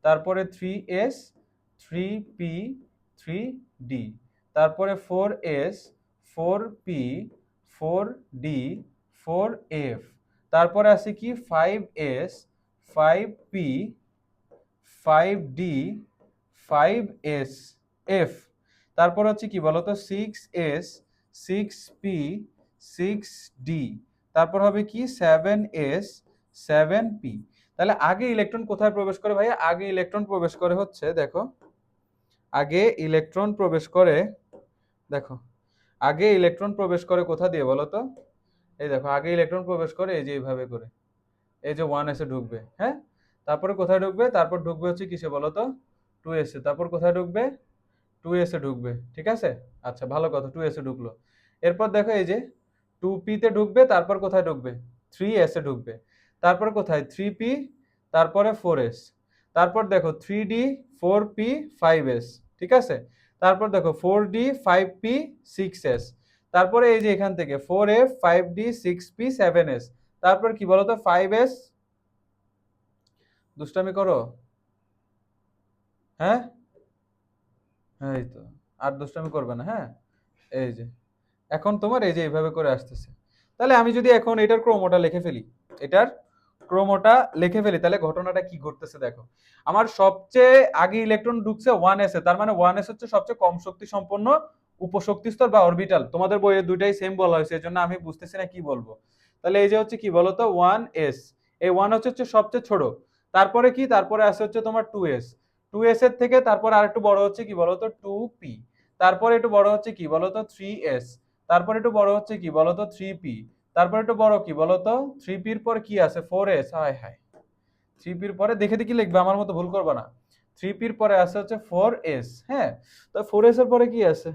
তারপরে 3s 3p 3d, তারপরে 4s 4p 4d 4f, তারপরে আছে কি 5s 5p 5d 5s f, তারপর হচ্ছে কি বলতো 6s 6p 6d, তারপর হবে কি 7s 7p। তাহলে আগে ইলেকট্রন কোথায় প্রবেশ করে ভাইয়া? আগে ইলেকট্রন প্রবেশ করে হচ্ছে, দেখো আগে ইলেকট্রন প্রবেশ করে, দেখো আগে ইলেকট্রন প্রবেশ করে কোথা দিয়ে বলো তো? এই দেখো আগে ইলেকট্রন প্রবেশ করে এই যে এইভাবে করে, এই যে 1s এ ঢুকবে, হ্যাঁ তারপরে কোথায় ঢুকবে? তারপর ঢুকবে হচ্ছে কিসে বলো তো, 2s এ, তারপর কোথায় ঢুকবে? 2s এ ঢুকবে, ঠিক আছে? আচ্ছা ভালো কথা, 2s এ ঢুকলো। এরপর দেখো এই যে 2p তে ঢুকবে, তারপর কোথায় ঢুকবে? 3s এ ঢুকবে, তারপর কোথায়? 3p, তারপরে 4s, তারপর দেখো 3d 4p 5s, ঠিক আছে? তারপর দেখো 4d 5p 6s, তারপরে এই যে এখান থেকে 4f 5d 6p 7s, তারপর কি বলতো 5s, দুষ্টামি করো, হ্যাঁ এই তো, আর দুষ্টামি করবে না, হ্যাঁ এই যে এখন তোমার এই যে এইভাবে করে আসতেছে। তাহলে আমি যদি এখন এটার ক্রমটা লিখে ফেলি, এটার ক্রমটা লিখে ফেলি, তাহলে ঘটনাটা কি ঘটতেছে দেখো। আমার সবচেয়ে আগে ইলেকট্রন ঢুকছে 1s এ, তার মানে 1s হচ্ছে সবচেয়ে কম শক্তি সম্পন্ন উপশক্তি স্তর বা অরবিটাল। তোমাদের বইয়ে দুইটাই সেম বলা হয়েছে, এজন্য আমি বুঝতেছি না কি বলবো। তাহলে এই যে হচ্ছে কি বলতো 1s, এই 1 হচ্ছে সবচেয়ে ছোট, তারপরে কি, তারপরে আসে হচ্ছে তোমার 2s, 2s এর থেকে তারপর আরেকটু বড় হচ্ছে কি বলতো 2p, তারপরে একটু বড় হচ্ছে কি বলতো 3s, তারপর একটু বড় হচ্ছে কি বলতো 3p, তারপর একটু বড় কি বলতো 3p এর পর কি আছে 4s, হায় হায় 3p এর পরে দেখে দেখি লিখবে, আমার মতো ভুল করবে না। 3p এর পরে আছে হচ্ছে 4s, হ্যাঁ তো 4s এর পরে কি আছে?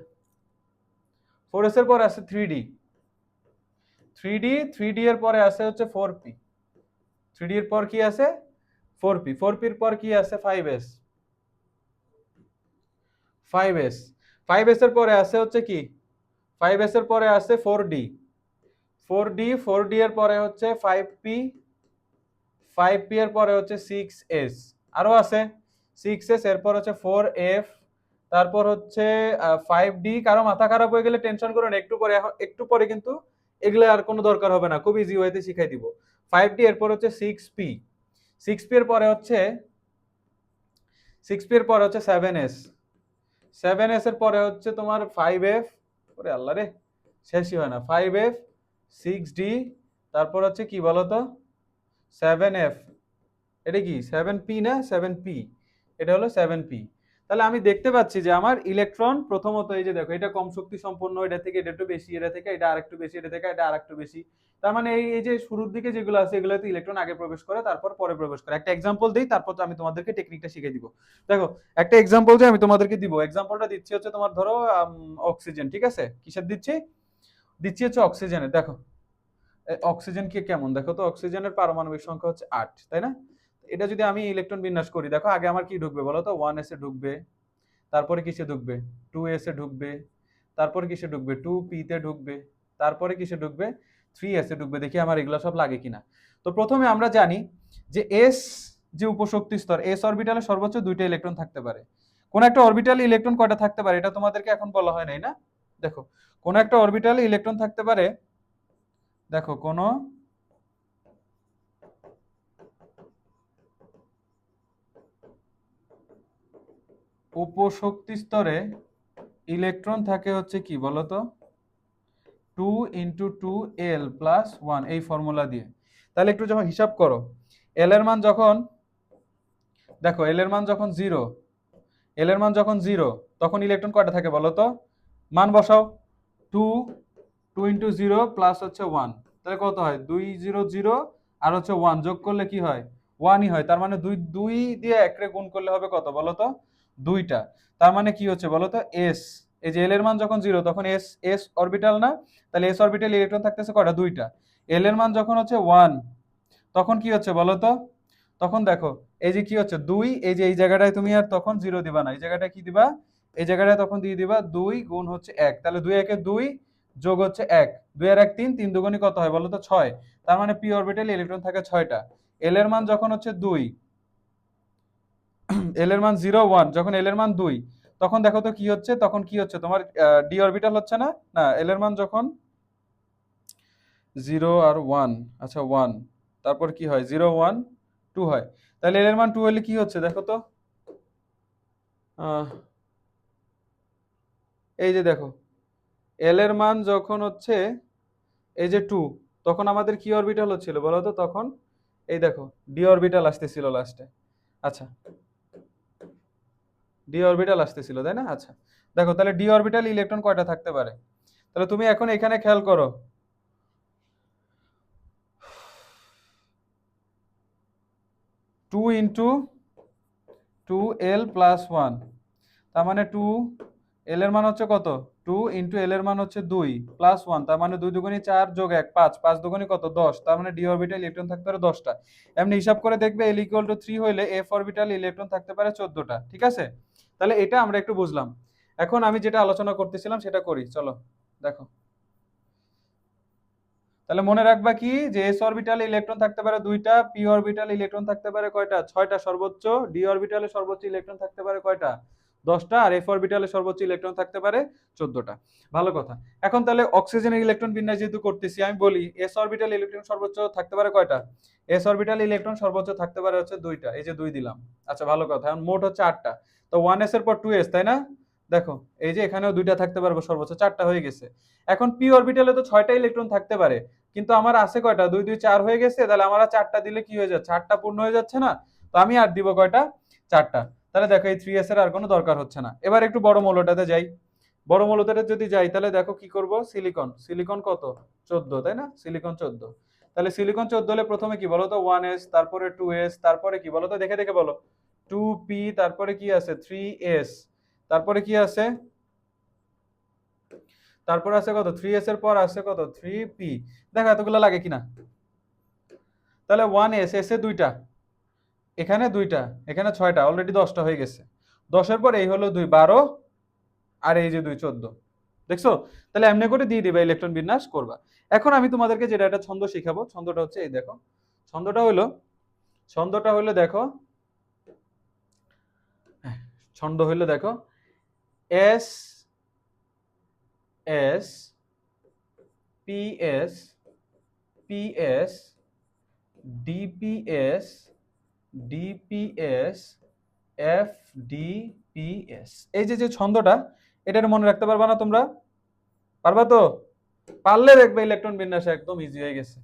4s এর পরে আছে 3d, 3d 3d এর পরে আছে হচ্ছে 4p, 3d এর পর কি আছে 4p, 4p এর পর কি আছে 5s, 5s, 5s এর পরে আছে হচ্ছে কি 5s এর পরে আছে 4d, 4d 4d এর পরে হচ্ছে 5p, 5p এর পরে হচ্ছে 6s, আরো আছে 6s, এরপর হচ্ছে 4f, তারপর হচ্ছে 5d। কারো মাথা খারাপ হয়ে গেলে টেনশন করো না, একটু পরে একটু পরে কিন্তু এগুলো আর কোনো দরকার হবে না, খুব ইজি ওয়েতে শিখাই দিব। 5d এরপর হচ্ছে 6p, 6p এর পরে হচ্ছে 6p এর পরে হচ্ছে 7s, 7s এর পরে হচ্ছে তোমার 5f, ওরে আল্লাহ রে শেষই হয় না, 5f 6d, তারপর হচ্ছে কি বলতো 7f, এটা কি 7p না 7p, এটা হলো 7p। তাহলে আমি দেখতে পাচ্ছি যে আমার ইলেকট্রন প্রথমত এই যে দেখো এটা কম শক্তি সম্পন্ন, এটা থেকে এটা একটু বেশি, এটা থেকে এটা আরেকটু বেশি, এটা থেকে এটা আরেকটু বেশি। তার মানে এই যে শুরুর দিকে যেগুলো আছে এগুলোতে ইলেকট্রন আগে প্রবেশ করে তারপর পরে প্রবেশ করে। একটা এক্সাম্পল দেই, তারপর তো আমি তোমাদেরকে টেকনিকটা শিখিয়ে দিব। দেখো একটা এক্সাম্পল যে আমি তোমাদেরকে দিব, এক্সাম্পলটা দিচ্ছি হচ্ছে তোমার ধরো অক্সিজেন, ঠিক আছে? কিসের দিচ্ছি? দিচ্ছি হচ্ছে অক্সিজেনের। দেখো অক্সিজেন কি কেমন দেখো তো, অক্সিজেনের পারমাণবিক সংখ্যা হচ্ছে 8, তাই না? এটা যদি আমি ইলেকট্রন বিন্যাস করি, দেখো আগে আমার কি ঢুকবে বলো তো 1s এ ঢুকবে, তারপরে কিসে ঢুকবে 2s এ ঢুকবে, তারপরে কিসে ঢুকবে 2p তে ঢুকবে, তারপরে কিসে ঢুকবে 3s এ ঢুকবে। দেখি আমার এগুলো সব লাগে কিনা। তো প্রথমে আমরা জানি যে s যে উপশক্তি স্তর, s অরবিটালে সর্বোচ্চ 2টা ইলেকট্রন থাকতে পারে। কোন একটা অরবিটালে ইলেকট্রন কয়টা থাকতে পারে এটা তোমাদেরকে এখন বলা হয় নাই না। দেখো কোন একটা অরবিটালে ইলেকট্রন থাকতে পারে, দেখো উপশক্তি স্তরে ইলেকট্রন থাকে হচ্ছে কি বলতো, 2 × 2l+1, এই ফর্মুলা দিয়ে। তাহলে একটু যখন হিসাব করো, এল এর মান যখন, দেখো এল এর মান যখন জিরো, এল এর মান যখন জিরো, তখন ইলেকট্রন কয়টা থাকে বলো তো, মান বসাও। টু, 2 × 0 প্লাস হচ্ছে 1, তাহলে কত হয়, 2 0 0 আর হচ্ছে 1 যোগ করলে কি হয়, 1ই হয়। তার মানে দুই দুই দিয়ে একরে গুণ করলে হবে কত বলো তো, 2টা। তার মানে কি হচ্ছে বলো তো, এস, এই যে এল এর মান যখন জিরো তখন এস এস অরবিটাল না, তাহলে এস অরবিটাল ইলেকট্রন থাকতেছে কয়টা, 2টা। এল এর মান যখন হচ্ছে 1, তখন কি হচ্ছে বলো তো, তখন দেখো এই যে কি হচ্ছে 2, এই যে এই জায়গাটায় তুমি আর তখন 0 দিবা না, এই জায়গাটায় কি দিবা, এই জায়গাটায় তখন দিয়ে দিবা 2 গুণ হচ্ছে 1, তাহলে 2 একে 2 যোগ হচ্ছে 1, 2 আর 1 3, 3 দুগুণই কত হয় বলো তো 6। তার মানে পি অরবিটালে ইলেকট্রন থাকে 6টা। এল এর মান যখন হচ্ছে 2, এল এর মান 0 1, যখন এল এর মান 2, তখন দেখো তো কি হচ্ছে, তখন কি হচ্ছে তোমার ডি অরবিটাল হচ্ছে না, না এল এর মান যখন 0 আর 1, আচ্ছা 1, তারপর কি হয় 0 1 2 হয়। তাহলে এল এর মান 2 হলে কি হচ্ছে দেখো তো, আহ, এই যে দেখো এল এর মান যখন হচ্ছে এই যে 2, তখন আমাদের কি অরবিটাল হচ্ছিল বলো তো তখন, এই দেখো ডি অরবিটাল আসতেছিল লাস্টে। আচ্ছা, ডি অরবিটাল আসতেছিল তাই না। আচ্ছা দেখো তাহলে ডি অরবিটাল ইলেকট্রন কয়টা থাকতে পারে, তাহলে তুমি এখন এখানে খেয়াল করো, 2 × 2l+1, তার মানে 2, এল এর মান হচ্ছে কত, 2 × এল এর মান হচ্ছে 2+1, তার মানে 2 দুগুণী 4 যোগ 1 5, 5 দুগুণী কত 10, তার মানে ডি অরবিটাল ইলেকট্রন থাকতে পারে 10টা। এমনি হিসাব করে দেখবে এল ইকুয়াল টু 3 হইলে এফ অরবিটাল ইলেকট্রন থাকতে পারে 14টা। ঠিক আছে, তাহলে এটা আমরা একটু বুঝলাম। এখন আমি যেটা আলোচনা করতেছিলাম সেটা করি, চলো দেখো। তাহলে মনে রাখবা কি, যে এস অরবিটালে ইলেকট্রন থাকতে পারে 2টা, পি অরবিটালে ইলেকট্রন থাকতে পারে কয়টা, 6টা সর্বোচ্চ, ডি অরবিটালে সর্বোচ্চ ইলেকট্রন থাকতে পারে কয়টা, 10টা, আর এফ অরবিটালে সর্বোচ্চ ইলেকট্রন থাকতে পারে 14টা। ভালো কথা। এখন তাহলে অক্সিজেনের ইলেকট্রন বিন্যাস যেহেতু করতেছি, আমি বলি এস অরবিটাল ইলেকট্রন সর্বোচ্চ থাকতে পারে কয়টা, এস অরবিটাল ইলেকট্রন সর্বোচ্চ থাকতে পারে হচ্ছে 2টা, এই যে 2 দিলাম। আচ্ছা ভালো কথা, এখন মোট হচ্ছে 8টা, তো 1s এর পর 2s তাই না, দেখো এই যে এখানেও 2টা থাকতে পারবে, সর্বোচ্চ 4টা হয়ে গেছে। এখন পি অরবিটালে তো 6টা ইলেকট্রন থাকতে পারে, কিন্তু আমার আছে কয়টা, 2 2 4 হয়ে গেছে, তাহলে আমার আর 4টা দিলে কি হয়ে যাচ্ছে, 8টা পূর্ণ হয়ে যাচ্ছে না, তো আমি আর দিব কয়টা, 4টা। তাহলে দেখো এই 3s এর আর কোনো দরকার হচ্ছে না। এবার একটু বড় মৌলটাতে যাই, বড় মৌলটাতে যদি যাই তাহলে দেখো কি করব, সিলিকন, সিলিকন কত 14 তাই না, সিলিকন 14। তাহলে সিলিকন 14 হলে প্রথমে কি বলো তো 1s, তারপরে 2s, তারপরে কি বলো তো, দেখে দেখে বলো, 2p, তারপরে কি আছে 3s, তারপরে কি আছে, তারপর আছে কত 3s এর পর আছে কত 3p, দেখো এতগুলো লাগে কিনা। তাহলে 1s, এস এ 2টা, এখানে 2টা, এখানে 6টা, অলরেডি 10টা হয়ে গেছে। 10-এর পর এই হলো 2 12, আর এই যে 2 14, দেখছো। তাহলে এমনি করে দিয়ে দিবা, ইলেকট্রন বিন্যাস করবা। এখন আমি তোমাদেরকে যেটা একটা ছন্দ শিখাবো, ছন্দটা হচ্ছে এই দেখো, ছন্দটা হলো, ছন্দটা হলো দেখো, হ্যাঁ, ছন্দ হলো দেখো, S S PS PS DPS DPS FDPS, এই যে যে ছন্দটা, এটা মনে রাখতে পারবা না তোমরা, পারবা তো, পারলে দেখবে ইলেকট্রন বিন্যাস একদম ইজি হয়ে গেছে।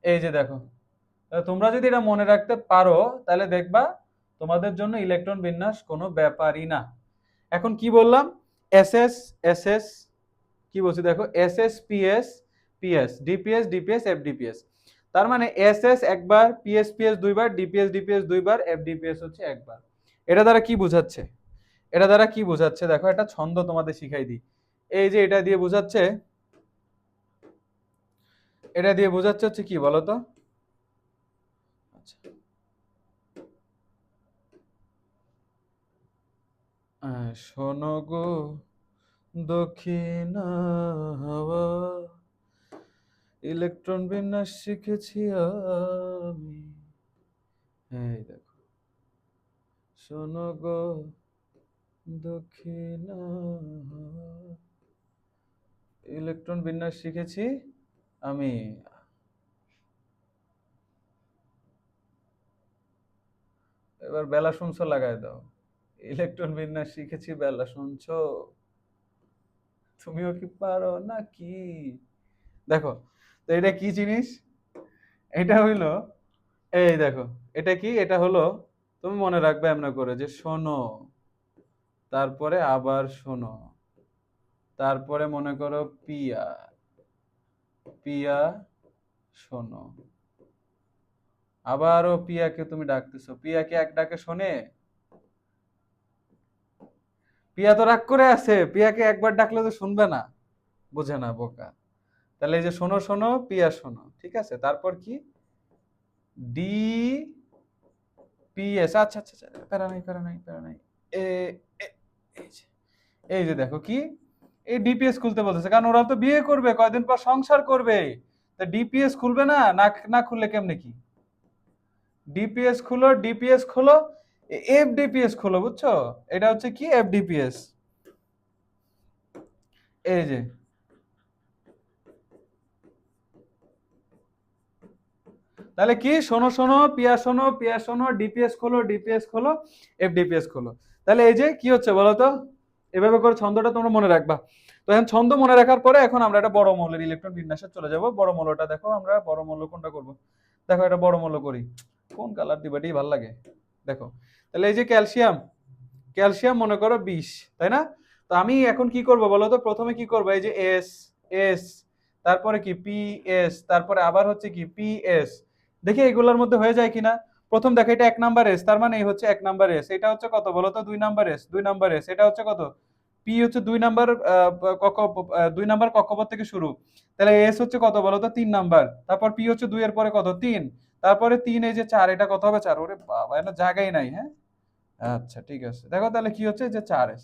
এই যে দেখো, তোমরা যদি এটা মনে রাখতে পারো তাহলে দেখবা তোমাদের জন্য ইলেকট্রন বিন্যাস কোনো ব্যাপারই না। এখন কি বললাম, এস এস এস এস, কি বলছি দেখো, S S PS PS DPS DPS FDPS, তার মানে এস এস একবার, পিএস পিএস দুইবার, ডিপিএস ডিপিএস দুইবার, এফডিপিএস হচ্ছে একবার। এটা দ্বারা কি বোঝাচ্ছে, এটা দ্বারা কি বোঝাচ্ছে দেখো, একটা ছন্দ তোমাদের শিখাই দিই। এই যে এটা দিয়ে বোঝাচ্ছে, এটা দিয়ে বোঝাচ্ছে হচ্ছে কি বলতো, আচ্ছা শোনো গো দক্ষিণা হাওয়া, ইলেকট্রন বিন্যাস শিখেছি আমি, এই দেখো, শোনো গো দক্ষিণা হাওয়া, ইলেকট্রন বিন্যাস শিখেছি আমি। এবার বেলা শুনছো লাগাই দাও, ইলেকট্রন বিন্যাস শিখেছি বেলা, শুনছো? তুমিও কি পারো নাকি? দেখো, তো এটা কি জিনিস? এটা হইলো, এই দেখো, এটা কি? এটা হলো, তুমি মনে রাখবে এমন করে যে শোনো, তারপরে আবার শোনো, তারপরে মনে করো পিয়া, পিয়া শোনো, আবারও পিয়াকে তুমি ডাকতেছো, পিয়াকে এক ডাকে শোনে? পিয়া তো রাগ করে আছে, পিয়াকে একবার ডাকলে তো শুনবে না, বুঝে না বোকা। তাহলে এই যে শোনো শোনো পিয়া শোনো, ঠিক আছে, তারপর কি? ডি পি এস, আচ্ছা আচ্ছা আচ্ছা, প্যারা নাই প্যারা নাই প্যারা নাই। এ এ- এই যে, এই যে দেখো কি, এই ডিপিএস খুলতে বলতেছে, কারণ ওরা তো বিয়ে করবে, কয়দিন পর সংসার করবে। তা ডিপিএস খুলবে না, না না খুললে কেমনে কি? ডিপিএস খুলো, ডিপিএস খোলো, এফডিপিএস খোলো, বুঝছো? এটা হচ্ছে কি এফডিপিএস, এই যে, তাহলে কি, শোনো শোনো পিয়া শোনো, পিয়া শোনো, ডিপিএস খোলো, ডিপিএস খোলো, এফডিপিএস খোলো। তাহলে এই যে কি হচ্ছে বলো তো, এভাবে করে ছন্দটা তোমরা মনে রাখবা। তো এখন ছন্দ মনে রাখার পরে এখন আমরা একটা বড় মৌলের ইলেকট্রন বিন্যাসে চলে যাব। বড় মৌলটা দেখো, আমরা বড় মৌল কোনটা করব? দেখো এটা বড় মৌল করি, কোন কালার দিবা এটাই ভালো লাগে। দেখো, তাহলে এই যে ক্যালসিয়াম, ক্যালসিয়াম মনে করো 20, তাই না? তো আমি এখন কি করব বলো তো, প্রথমে কি করব, এই যে এস, এস, তারপরে কি পি এস, তারপরে আবার হচ্ছে কি পি এস, দেখি এগুলোর মধ্যে হয়ে যায় কিনা। প্রথম দেখো, এটা 1 নাম্বার এস, তার মানে এই হচ্ছে 1 নাম্বার এস, এটা হচ্ছে কত বলো তো, 2 নাম্বার এস, 2 নাম্বার এস, এটা হচ্ছে কত, পি হচ্ছে 2 নাম্বার কক্ষ, 2 নাম্বার কক্ষপথ থেকে শুরু। তাহলে এস হচ্ছে কত বলো তো, 3 নাম্বার, তারপর পি হচ্ছে 2 এর পরে কত, 3, তারপরে 3, এই যে 4, এটা কত হবে, 4, ওরে বাবা এটা জায়গাই নাই, হ্যাঁ। আচ্ছা ঠিক আছে, দেখো তাহলে কি হচ্ছে যে 4s।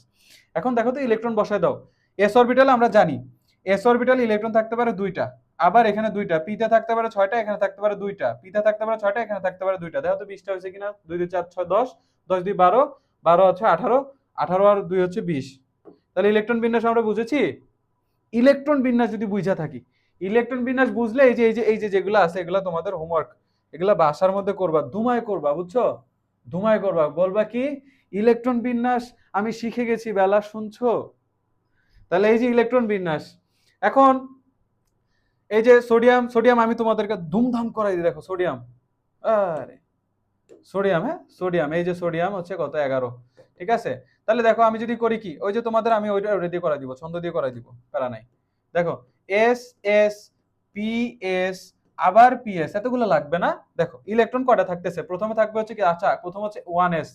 এখন দেখো তো ইলেকট্রন বসায় দাও। এস অরবিটালে আমরা জানি, এস অরবিটালে ইলেকট্রন থাকতে পারে 2টা, আবার এখানে 2টা, পিতে থাকতে পারে 6টা, এখানে থাকতে পারে 2টা, পিতে থাকতে পারে 6টা, এখানে থাকতে পারে 2টা। দেখো তো 20টা হয়েছে কিনা, 2 2 4 6 10, 10 2 12, 12 হচ্ছে 18, 18 আর 2 হচ্ছে 20। তাহলে ইলেকট্রন বিন্যাস আমরা বুঝেছি। ইলেকট্রন বিন্যাস যদি বুঝা থাকি, ইলেকট্রন বিন্যাস বুঝলে এই যে যেগুলো আছে এগুলো তোমাদের হোমওয়ার্ক, এগুলা বাসার মধ্যে করবা, ধুমায় করবা, বুঝছো? ধুমায় করবা, বলবা কি, ইলেকট্রন বিন্যাস আমি শিখে গেছি বেলা, শুনছো? তাহলে এই যে ইলেকট্রন বিন্যাস, এখন এই যে সোডিয়াম, সোডিয়াম আমি তোমাদেরকে ধুমধাম করাই দিই, দেখো সোডিয়াম, আরে সোডিয়াম, হ্যাঁ সোডিয়াম, এই যে সোডিয়াম হচ্ছে কত, 11, ঠিক আছে। তাহলে দেখো আমি যদি করি কি, ওই যে তোমাদের আমি ওইটা রেডি করা দিব, ছন্দ দিয়ে করাই দিব, প্যারা নাই। দেখো, এস এস, পি এস, আবার পি এস, এতগুলো লাগবে না। দেখো ইলেকট্রন কয়টা থাকতেছে, প্রথমে থাকবে হচ্ছে কি, আচ্ছা প্রথম হচ্ছে 1s,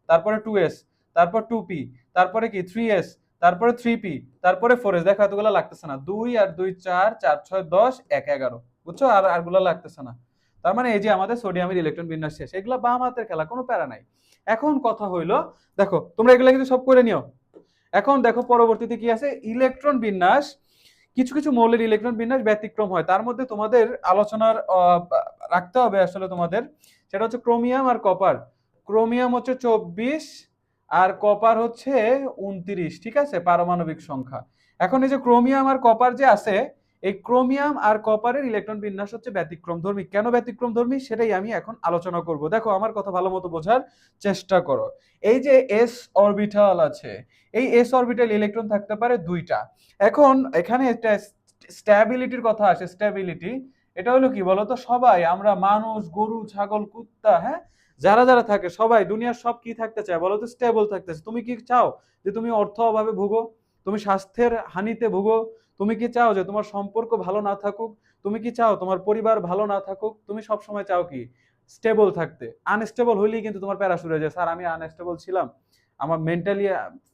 তারপরে 2s, তারপর 2p, তারপরে কি 3s, তারপরে 3p, তারপরে 4s। দেখো এতগুলো লাগতেছে না, 2 আর 2 4, 4 6 10, 1 11, বুঝছো? আর আরগুলো লাগতেছে না। তার মানে এই যে আমাদের সোডিয়ামের ইলেকট্রন বিন্যাস শেষ, এগুলো বাম হাতের খেলা, কোনো প্যারা নাই। এখন কথা হইলো, দেখো তোমরা এগুলো কিন্তু সব করে নিও। এখন দেখো পরবর্তীতে কি আছে, ইলেকট্রন বিন্যাস, কিছু কিছু মৌলের ইলেকট্রন বিন্যাস ব্যতিক্রম হয়, তার মধ্যে তোমাদের আলোচনার রাখতে হবে আসলে তোমাদের, সেটা হচ্ছে ক্রোমিয়াম আর কপার। ক্রোমিয়াম হচ্ছে 24 আর কপার হচ্ছে 29, ঠিক আছে, পারমাণবিক সংখ্যা। এখন এই যে ক্রোমিয়াম আর কপার যে আছে, এই ক্রোমিয়াম আর কপারের ইলেকট্রন বিন্যাস হচ্ছে ব্যতিক্রমধর্মী। কেন ব্যতিক্রমধর্মী সেটাই আমি এখন আলোচনা করব। দেখো আমার কথা ভালো মতো বোঝার চেষ্টা করো। এই যে এস অরবিটাল আছে, এই এস অরবিটাল ইলেকট্রন থাকতে পারে 2টা। এখন এখানে একটা স্ট্যাবিলিটির কথা আসে, স্ট্যাবিলিটি, এটা হলো কি বলতো, সবাই আমরা মানুষ, গরু, ছাগল, কুত্তা, হ্যাঁ, যারা যারা থাকে সবাই দুনিয়ার সব কি থাকতে চায় বলতো, স্টেবল থাকতে চায়। তুমি কি চাও যে তুমি অর্থ অভাবে ভুগো, তুমি স্বাস্থ্যের হানিতে ভুগো, তুমি কি চাও যে তোমার সম্পর্ক ভালো না থাকুক, তুমি কি চাও তোমার পরিবার ভালো না থাকুক, তুমি সব সময় চাও কি, স্টেবল থাকতে। আনস্টেবল হইলেই কিন্তু তোমার প্যারা শুরু হয়ে যায়, স্যার আমি আনস্টেবল ছিলাম, আমার মেন্টালি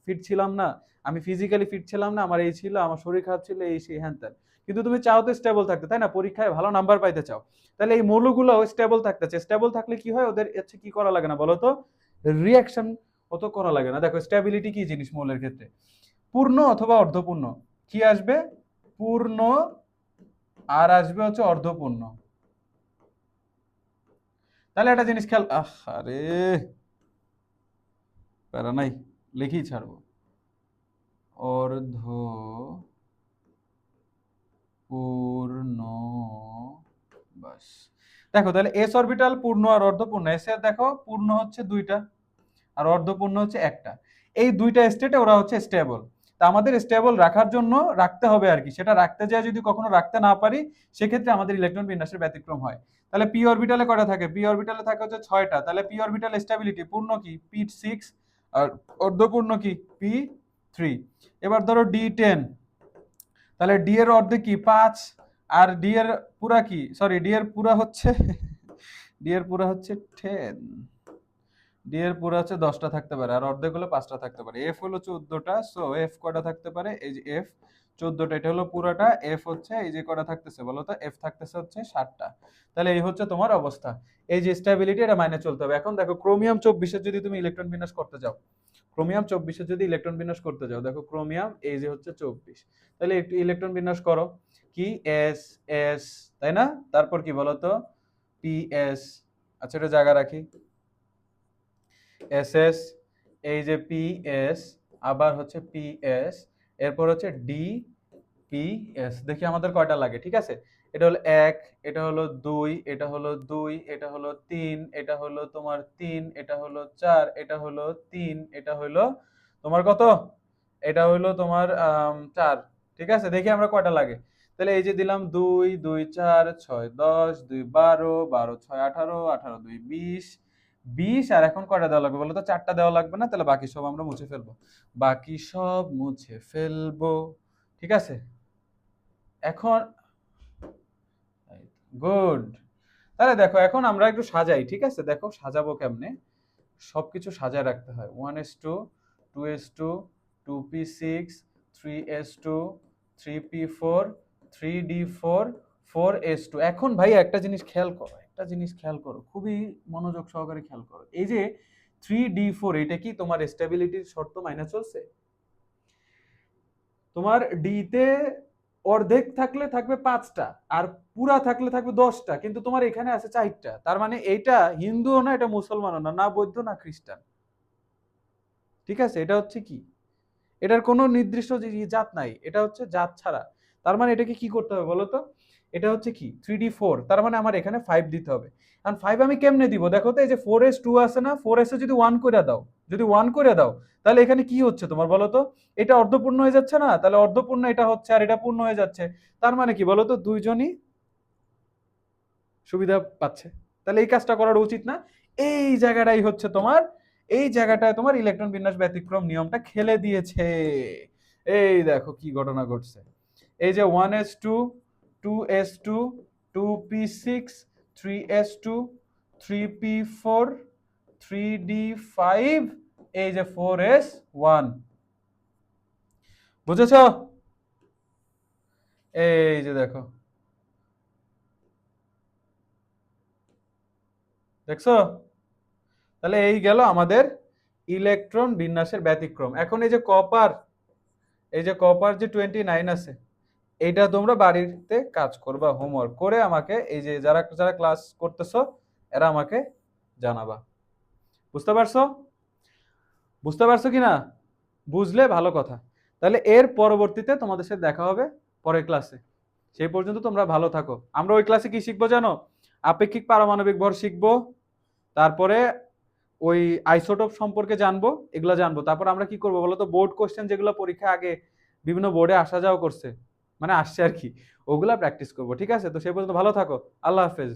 ফিট ছিলাম না, আমি ফিজিক্যালি ফিট ছিলাম না, আমার এই ছিল, আমার শরীর খারাপ ছিল, এই সেই হ্যান ত্যান। কিন্তু তুমি চাও তো স্টেবল থাকতে, তাই না? পরীক্ষায় ভালো নাম্বার পাইতে চাও। তাহলে এই মৌলগুলো স্টেবল থাকতে চায়, স্টেবল থাকলে কি হয়, ওদের হচ্ছে কি করা লাগে না বলো তো, রিয়াকশন অত করা লাগে না। দেখো স্টেবিলিটি কি জিনিস মৌলের ক্ষেত্রে, পূর্ণ অথবা অর্ধপূর্ণ, কি আসবে, পূর্ণ, আর আসবে হচ্ছে অর্ধপূর্ণ। তাহলে একটা জিনিস খেয়াল, আরে প্যারা নাই, লিখেই ছাড়বো, অর্ধ পূর্ণ, বাস। দেখো তাহলে এস অরবিটাল পূর্ণ আর অর্ধপূর্ণ, এস এর দেখো পূর্ণ হচ্ছে 2টা, আর অর্ধপূর্ণ হচ্ছে একটা। এই দুইটা স্টেটে ওরা হচ্ছে স্টেবল। তা আমাদের স্টেবল রাখার জন্য রাখতে হবে আর কি, সেটা রাখতে যায় যদি কখনো রাখতে না পারি, সেক্ষেত্রে আমাদের ইলেকট্রন বিন্যাসের ব্যতিক্রম হয়। তাহলে পি অরবিটালে কয়টা থাকে? পি অরবিটালে থাকে হচ্ছে 6টা। তাহলে পি অরবিটাল স্টেবিলিটি পূর্ণ কি? p6, আর অর্ধপূর্ণ কি? p3। এবার ধরো d10, তাহলে ডি এর অর্ধেক কি? 5, আর ডি এর পুরা কি? সরি, ডি এর পুরা হচ্ছে ডি এর পুরা হচ্ছে 10, ডি এর পুরা হচ্ছে 10টা থাকতে পারে, আর অর্ধেক হলো 5টা থাকতে পারে। এফ হলো 14টা, সো এফ কয়টা থাকতে পারে? এই যে এফ 14টা, এটা হলো পুরাটা। এফ হচ্ছে এই যে কয়টা থাকতেছে বলো তো? এফ থাকতেছে হচ্ছে 7টা। তাহলে এই হচ্ছে তোমার অবস্থা। এই যে স্টেবিলিটি, এটা মাইনে চলতে হবে। এখন দেখো ক্রোমিয়াম 24 এর যদি তুমি ইলেকট্রন বিন্যাস করতে যাও, ক্রোমিয়াম 24 এর যদি ইলেকট্রন বিন্যাস করতে যাও, দেখো ক্রোমিয়াম এই যে হচ্ছে 24, তাহলে একটু ইলেকট্রন বিন্যাস করো। কি? এস এস, তাই না? তারপর কি বলতো? P S. আচ্ছা, এটা জায়গা রাখি। এস এস, এই যে পি এস, আবার হচ্ছে পি এস, এরপর হচ্ছে ডি পি এস। দেখি আমাদের কয়টা লাগে, ঠিক আছে? এটা হলো 1, এটা হলো 2, এটা হলো 2, এটা হলো 3, এটা হলো তোমার 3, এটা হলো 4, এটা হলো 3, এটা হলো তোমার কত? এটা হলো তোমার 4। ঠিক আছে, দেখি আমরা কয়টা লাগে। তাহলে এই যে দিলাম 2, 2 4 6 10, 2 12, 12 6 18, 18 2 20, 20। আর এখন কয়টা দেওয়া লাগবে বলো তো? 4টা দেওয়া লাগবে না? তাহলে বাকি সব আমরা মুছে ফেলবো, বাকি সব মুছে ফেলবো। ঠিক আছে, এখন গুড। তাহলে দেখো এখন আমরা একটু সাজাই, ঠিক আছে? দেখো সাজাবো কেমনে। সবকিছু সাজায় রাখতে হয়। 1s2, 2s2, 2p6, 3s2, 3p4, 3d4, 4s2। এখন ভাই একটা জিনিস খেয়াল করো, একটা জিনিস খেয়াল করো, খুবই মনোযোগ সহকারে খেয়াল করো। এই যে 3d4, এটা কি তোমার স্টেবিলিটির শর্ত মাইনে চলছে? তোমার ডি তে অর্ধেক থাকলে থাকবে 5টা, আর পুরা থাকলে থাকবে 10টা, কিন্তু তোমার এখানে আছে 4টা। তার মানে এইটা হিন্দুও না, এটা মুসলমানও না, না বৌদ্ধ না খ্রিস্টান। ঠিক আছে, এটা হচ্ছে কি? এটার কোনো নির্দিষ্ট জাত নাই, এটা হচ্ছে জাত ছাড়া। তার মানে এটাকে কি করতে হবে বলো তো? এটা হচ্ছে কি? 3d4, তার মানে আমার এখানে 5 দিতে হবে। কারণ 5 আমি কেমনে দিব দেখো তো? এই যে 4s2 আছে না, 4s এ যদি 1 করে দাও, যদি 1 করে দাও, তাহলে এখানে কি হচ্ছে তোমার বলো তো? এটা অর্ধপূর্ণ হয়ে যাচ্ছে না? তাহলে অর্ধপূর্ণ এটা হচ্ছে, আর এটা পূর্ণ হয়ে যাচ্ছে। তার মানে কি বলো তো? দুইজনই সুবিধা পাচ্ছে। তাহলে এই কাজটা করার উচিত না? এই জায়গাটাই হচ্ছে তোমার, এই জায়গাটায় তোমার ইলেকট্রন বিন্যাস ব্যতিক্রম নিয়মটা খেলে দিয়েছে। এই দেখো কি ঘটনা ঘটছে। এই যে 1s2, 2s2, 2p6, 3s2, 3p4, 3d5, এই যে 4s1। বুঝেছ? এই যে দেখো, দেখছো? তাহলে এই গেল আমাদের ইলেকট্রন বিন্যাসের ব্যতিক্রম। এখন এই যে কপার, এই যে কপার যে 29 আছে, এইটা তোমরা বাড়িতে কাজ করবা, হোমওয়ার্ক করে আমাকে, এই যে যারা যারা ক্লাস করতেছো এরা আমাকে জানাবা। বুঝতে পারছো? বুঝতে পারছো কি না? বুঝলে ভালো কথা। তাহলে এর পরবর্তীতে তোমাদের সাথে দেখা হবে পরের ক্লাসে। সেই পর্যন্ত তোমরা ভালো থাকো। আমরা ওই ক্লাসে কি শিখবো জানো? আপেক্ষিক পারমাণবিক ভর শিখবো, তারপরে ওই আইসোটোপ সম্পর্কে জানবো, এগুলো জানবো। তারপর আমরা কি করবো বলতো? বোর্ড কোশ্চেন যেগুলো পরীক্ষা আগে বিভিন্ন বোর্ডে আসা যাওয়া করছে, মানে আসছে আর কি, ওগুলা প্র্যাকটিস করবো। ঠিক আছে, তো সেই পর্যন্ত ভালো থাকো। আল্লাহ হাফেজ।